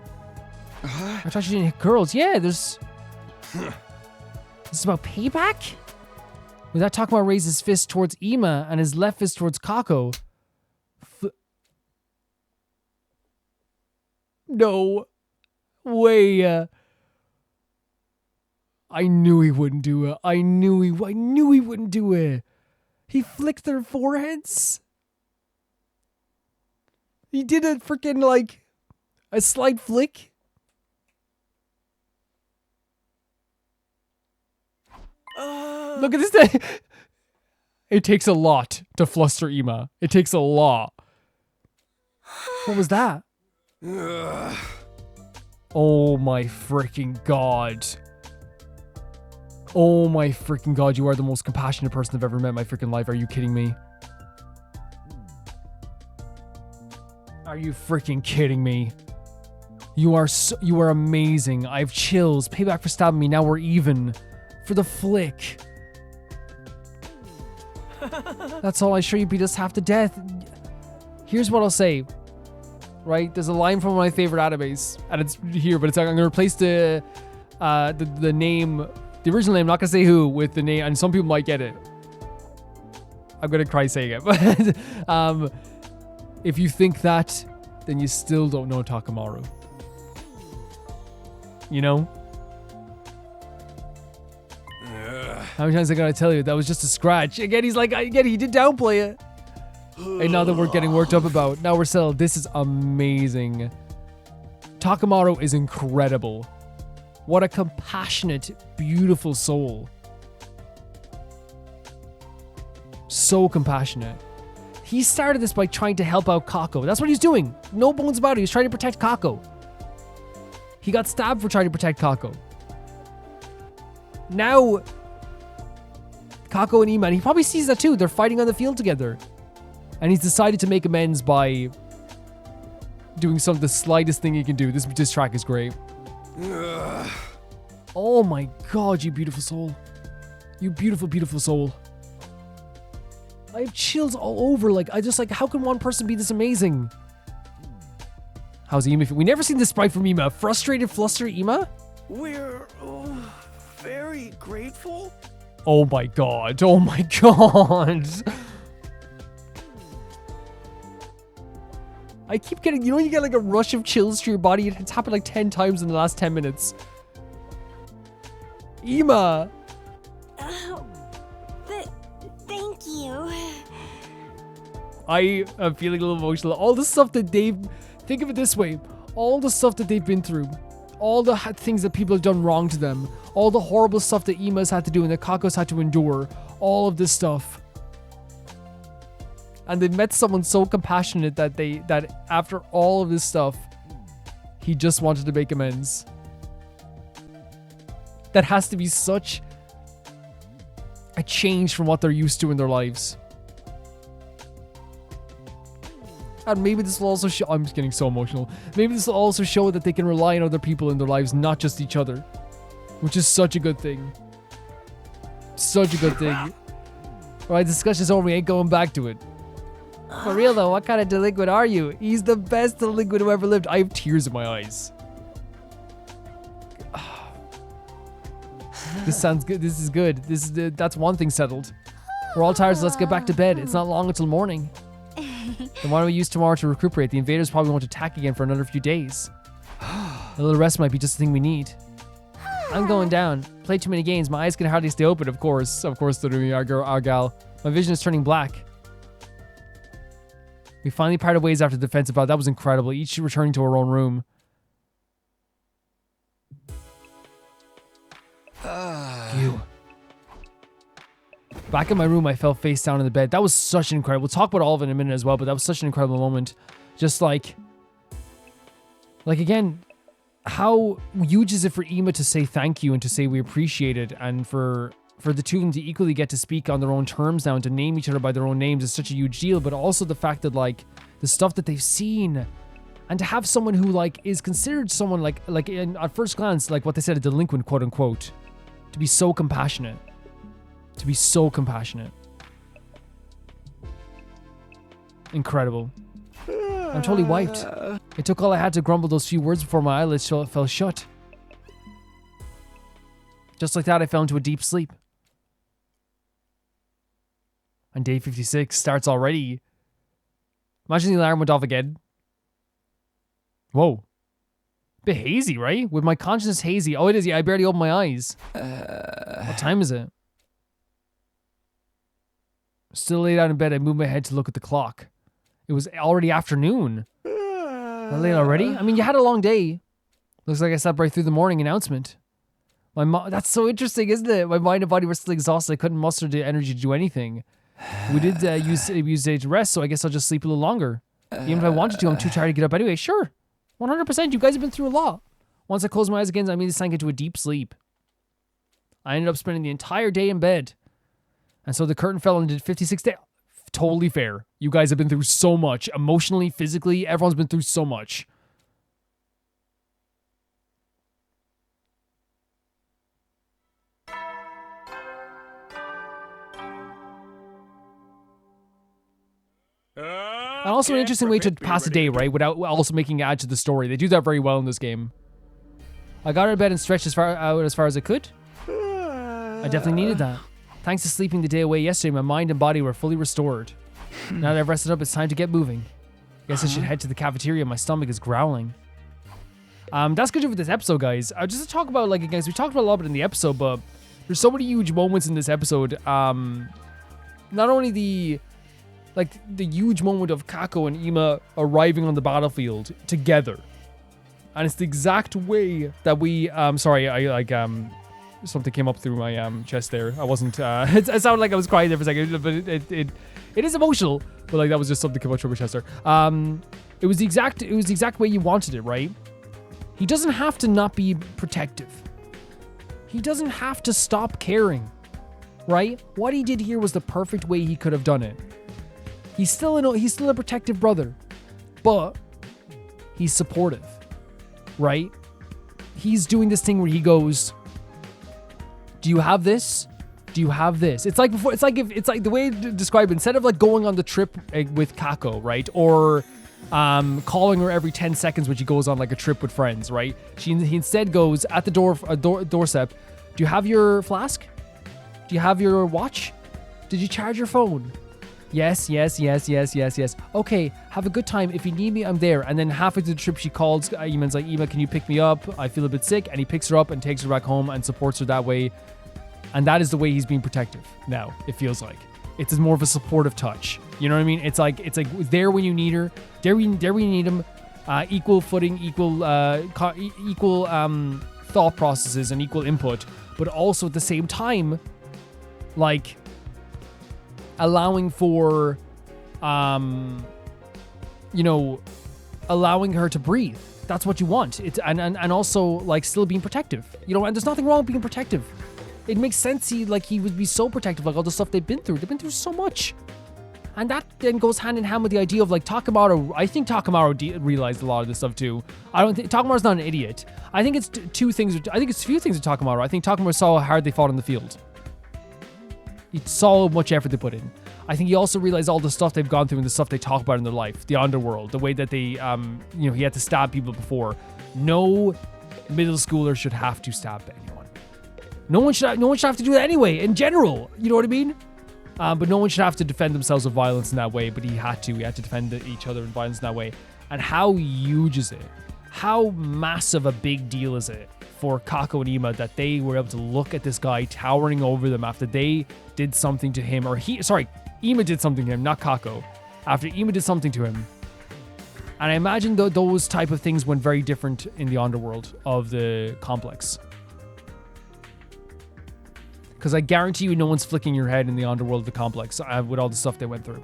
I thought you didn't hit girls. Yeah, there's... This is about payback? With that, Takuma raised his fist towards Ema and his left fist towards Kako. No way. I knew he wouldn't do it. I knew he wouldn't do it. He flicked their foreheads. He did a freaking, like, a slight flick. Look at this thing. It takes a lot to fluster Ema. It takes a lot. What was that? Oh my freaking god. Oh my freaking god, you are the most compassionate person I've ever met in my freaking life. Are you kidding me? Are you freaking kidding me? You are amazing. I have chills. Payback for stabbing me. Now we're even. For the flick. That's all. I sure you beat us half to death. Here's what I'll say. Right? There's a line from one of my favorite animes, and it's here, but it's like, I'm gonna replace the name, the original name, I'm not gonna say who, with the name, and some people might get it. I'm gonna cry saying it, but if you think that, then you still don't know Takamaru. You know? How many times I gotta tell you that was just a scratch? Again, he's like, again, he did downplay it. And now that we're getting worked up about, now we're settled. This is amazing. Takamaru is incredible. What a compassionate, beautiful soul. So compassionate. He started this by trying to help out Kako. That's what he's doing. No bones about it. He was trying to protect Kako. He got stabbed for trying to protect Kako. Now, Kako and Ema, and he probably sees that too. They're fighting on the field together. And he's decided to make amends by doing the slightest thing he can do. This track is great. Oh my god, you beautiful soul. You beautiful, beautiful soul. I have chills all over. Like, how can one person be this amazing? How's Ema? We never seen this sprite from Ema. Frustrated, flustered Ema? We're very grateful. Oh my god. Oh my god. I keep getting, you know, you get like a rush of chills through your body. It's happened like 10 times in the last 10 minutes. Ema. Thank you. I am feeling a little emotional. All the stuff that think of it this way. All the stuff that they've been through. All the things that people have done wrong to them. All the horrible stuff that Ema's had to do and that Kako's had to endure. All of this stuff. And they met someone so compassionate that after all of this stuff, he just wanted to make amends. That has to be such a change from what they're used to in their lives. And maybe this will also show, I'm just getting so emotional. Maybe this will also show that they can rely on other people in their lives, not just each other. Which is such a good thing. Such a good thing. Alright, discussion's over, we ain't going back to it. For real though, what kind of delinquent are you? He's the best delinquent who ever lived. I have tears in my eyes. This sounds good. This is good. That's one thing settled. We're all tired, so let's get back to bed. It's not long until morning. Then why don't we use tomorrow to recuperate? The invaders probably won't attack again for another few days. A little rest might be just the thing we need. I'm going down. Played too many games. My eyes can hardly stay open, of course. Of course, literally, our gal. My vision is turning black. We finally parted ways after the defensive bout. That was incredible. Each returning to our own room. Phew. Back in my room, I fell face down in the bed. That was such an incredible... We'll talk about all of it in a minute as well, but that was such an incredible moment. Just like again, how huge is it for Ema to say thank you and to say we appreciate it, and for the two of them to equally get to speak on their own terms now and to name each other by their own names is such a huge deal. But also the fact that like the stuff that they've seen, and to have someone who like is considered someone like at first glance, like what they said, a delinquent, quote unquote, to be so compassionate. To be so compassionate. Incredible. I'm totally wiped. It took all I had to grumble those few words before my eyelids fell shut. Just like that, I fell into a deep sleep. And day 56 starts already. Imagine the alarm went off again. Whoa. Bit hazy, right? With my consciousness hazy. Oh, it is. Yeah, I barely opened my eyes. What time is it? Still laid out in bed, I moved my head to look at the clock. It was already afternoon. Not late already? I mean, you had a long day. Looks like I slept right through the morning announcement. That's so interesting, isn't it? My mind and body were still exhausted. I couldn't muster the energy to do anything. We did use day to rest, so I guess I'll just sleep a little longer. Even if I wanted to, I'm too tired to get up anyway. Sure. 100%. You guys have been through a lot. Once I closed my eyes again, I immediately sank into a deep sleep. I ended up spending the entire day in bed. And so the curtain fell into 56 days. Totally fair. You guys have been through so much. Emotionally, physically, everyone's been through so much. And also an interesting way to pass a day, right? Without also making it add to the story. They do that very well in this game. I got out of bed and stretched as far as I could. I definitely needed that. Thanks to sleeping the day away yesterday, my mind and body were fully restored. Now that I've rested up, it's time to get moving. Guess I should head to the cafeteria. My stomach is growling. That's good for this episode, guys. Just to talk about, like, guys, we talked about a lot of it in the episode, but there's so many huge moments in this episode. Not only the huge moment of Kako and Ema arriving on the battlefield together, and it's the exact way that we, something came up through my chest there. I wasn't. It sounded like I was crying there for a second, but it is emotional. But like that was just something came up through my chest there. It was the exact way you wanted it, right? He doesn't have to not be protective. He doesn't have to stop caring, right? What he did here was the perfect way he could have done it. He's still a protective brother, but he's supportive, right? He's doing this thing where he goes, "Do you have this? Do you have this?" It's like before. It's like the way to describe it. Instead of like going on the trip with Kako, right, or calling her every 10 seconds when she goes on like a trip with friends, right? He instead goes at the doorstep. "Do you have your flask? Do you have your watch? Did you charge your phone? Yes. Okay, have a good time. If you need me, I'm there." And then halfway through the trip, she calls Ema and's like, "Ema, can you pick me up? I feel a bit sick." And he picks her up and takes her back home and supports her that way. And that is the way he's being protective now, it feels like. It's more of a supportive touch. You know what I mean? It's like there when you need her, there when you need him, equal footing, equal thought processes and equal input, but also at the same time, like allowing for, allowing her to breathe. That's what you want. It's and also like still being protective. And there's nothing wrong with being protective. It makes sense. He would be so protective, like all the stuff they've been through. They've been through so much. And that then goes hand in hand with the idea of like Takamaru. I think Takamaru realized a lot of this stuff too. I don't think Takamaru's not an idiot. I think it's two things. I think it's a few things with Takamaru. I think Takamaru saw how hard they fought on the field. He saw how much effort they put in. I think he also realized all the stuff they've gone through and the stuff they talk about in their life, the underworld, the way that they, he had to stab people before. No middle schooler should have to stab anyone. No one should have to do that anyway. In general, you know what I mean? But no one should have to defend themselves with violence in that way. But he had to. He had to defend each other with violence in that way. And how huge is it? How massive a big deal is it for Kako and Ema that they were able to look at this guy towering over them after they did something to him, Ema did something to him, not Kako. After Ema did something to him. And I imagine those type of things went very different in the underworld of the complex. Because I guarantee you no one's flicking your head in the underworld of the complex with all the stuff they went through.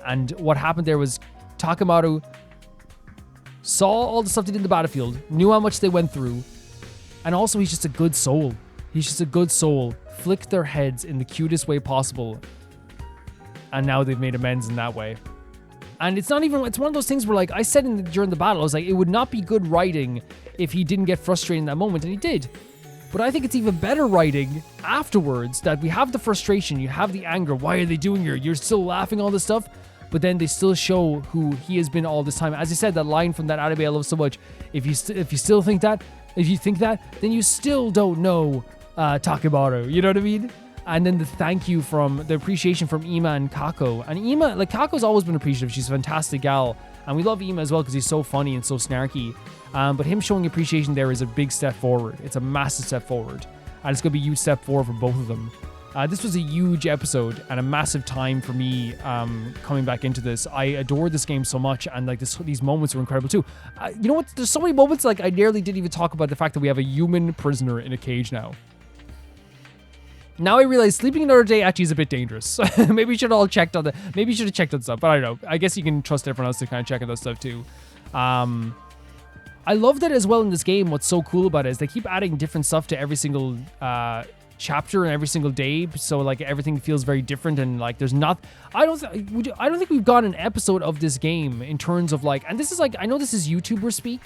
And what happened there was Takamaru saw all the stuff they did in the battlefield, knew how much they went through, and also he's just a good soul. He's just a good soul. Flicked their heads in the cutest way possible. And now they've made amends in that way. And it's one of those things where, like I said during the battle, I was like, it would not be good writing if he didn't get frustrated in that moment, and he did. But I think it's even better writing afterwards that we have the frustration, you have the anger, why are they doing here? You're still laughing all this stuff, but then they still show who he has been all this time. As I said, that line from that anime I love so much, if you think that, then you still don't know Takamaru, you know what I mean? And then the thank you from, the appreciation from Ema and Kako. And Ema, like Kako's always been appreciative, she's a fantastic gal. And we love Ema as well because he's so funny and so snarky. But him showing appreciation there is a big step forward. It's a massive step forward. And it's going to be a huge step forward for both of them. This was a huge episode and a massive time for me coming back into this. I adored this game so much, and like these moments were incredible too. You know what? There's so many moments, like I nearly didn't even talk about the fact that we have a human prisoner in a cage now. Now I realize sleeping another day actually is a bit dangerous. Maybe you should have checked on stuff, but I don't know. I guess you can trust everyone else to kind of check on that stuff too. I love that as well in this game. What's so cool about it is they keep adding different stuff to every single chapter and every single day, so like everything feels very different, and like there's not. I don't think we've got an episode of this game in terms of like, and this is like, I know this is YouTuber speak,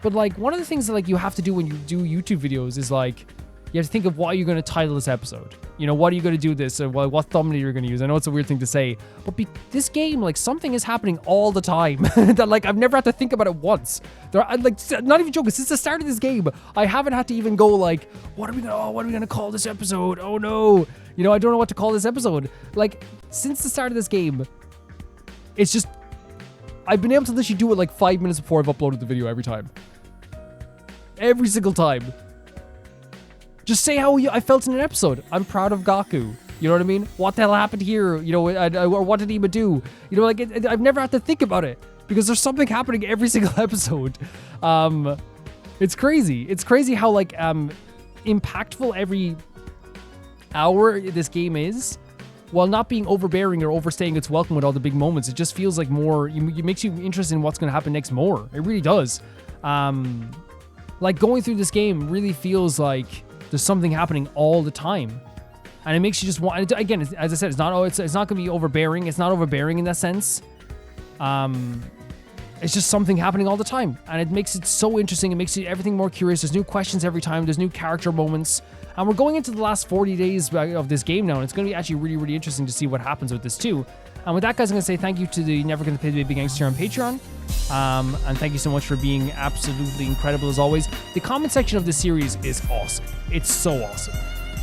but like one of the things that like you have to do when you do YouTube videos is like, you have to think of what you're going to title this episode. You know, what are you going to do this? Or what thumbnail you're going to use? I know it's a weird thing to say, but this game, like something is happening all the time that like I've never had to think about it once. Like, not even joking. Since the start of this game, I haven't had to even go like, what are we going to call this episode? Oh no. You know, I don't know what to call this episode. Like since the start of this game, it's just, I've been able to literally do it like 5 minutes before I've uploaded the video every time. Every single time. Just say how I felt in an episode. I'm proud of Gaku. You know what I mean? What the hell happened here? You know, or what did Ema do? You know, like I've never had to think about it because there's something happening every single episode. It's crazy. It's crazy how like impactful every hour this game is, while not being overbearing or overstaying its welcome with all the big moments. It just feels like more, it makes you interested in what's going to happen next more. It really does. Like going through this game really feels like there's something happening all the time. And it makes you just want, again, as I said, it's not going to be overbearing. It's not overbearing in that sense. It's just something happening all the time. And it makes it so interesting. It makes everything more curious. There's new questions every time. There's new character moments. And we're going into the last 40 days of this game now. And it's going to be actually really, really interesting to see what happens with this too. And with that, guys, I'm going to say thank you to the Never Gonna Pay the Baby Gangster on Patreon. And thank you so much for being absolutely incredible as always. The comment section of this series is awesome. It's so awesome.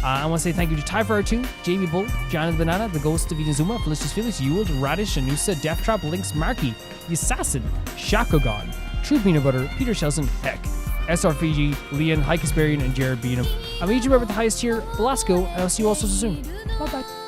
I want to say thank you to Tyfire2, JB Bull, Janet Banana, The Ghost of Inazuma, Felicitas Felix, Ewald, Radish, Anusa, Deathtrap, Lynx, Marky, The Assassin, Shakogon, True Peanut Butter, Peter Shelson, Heck, SRFG, Leon, High Casparian, and Jared Beanham. I'm each member with the highest tier, Velasco, and I'll see you all so soon. Bye bye.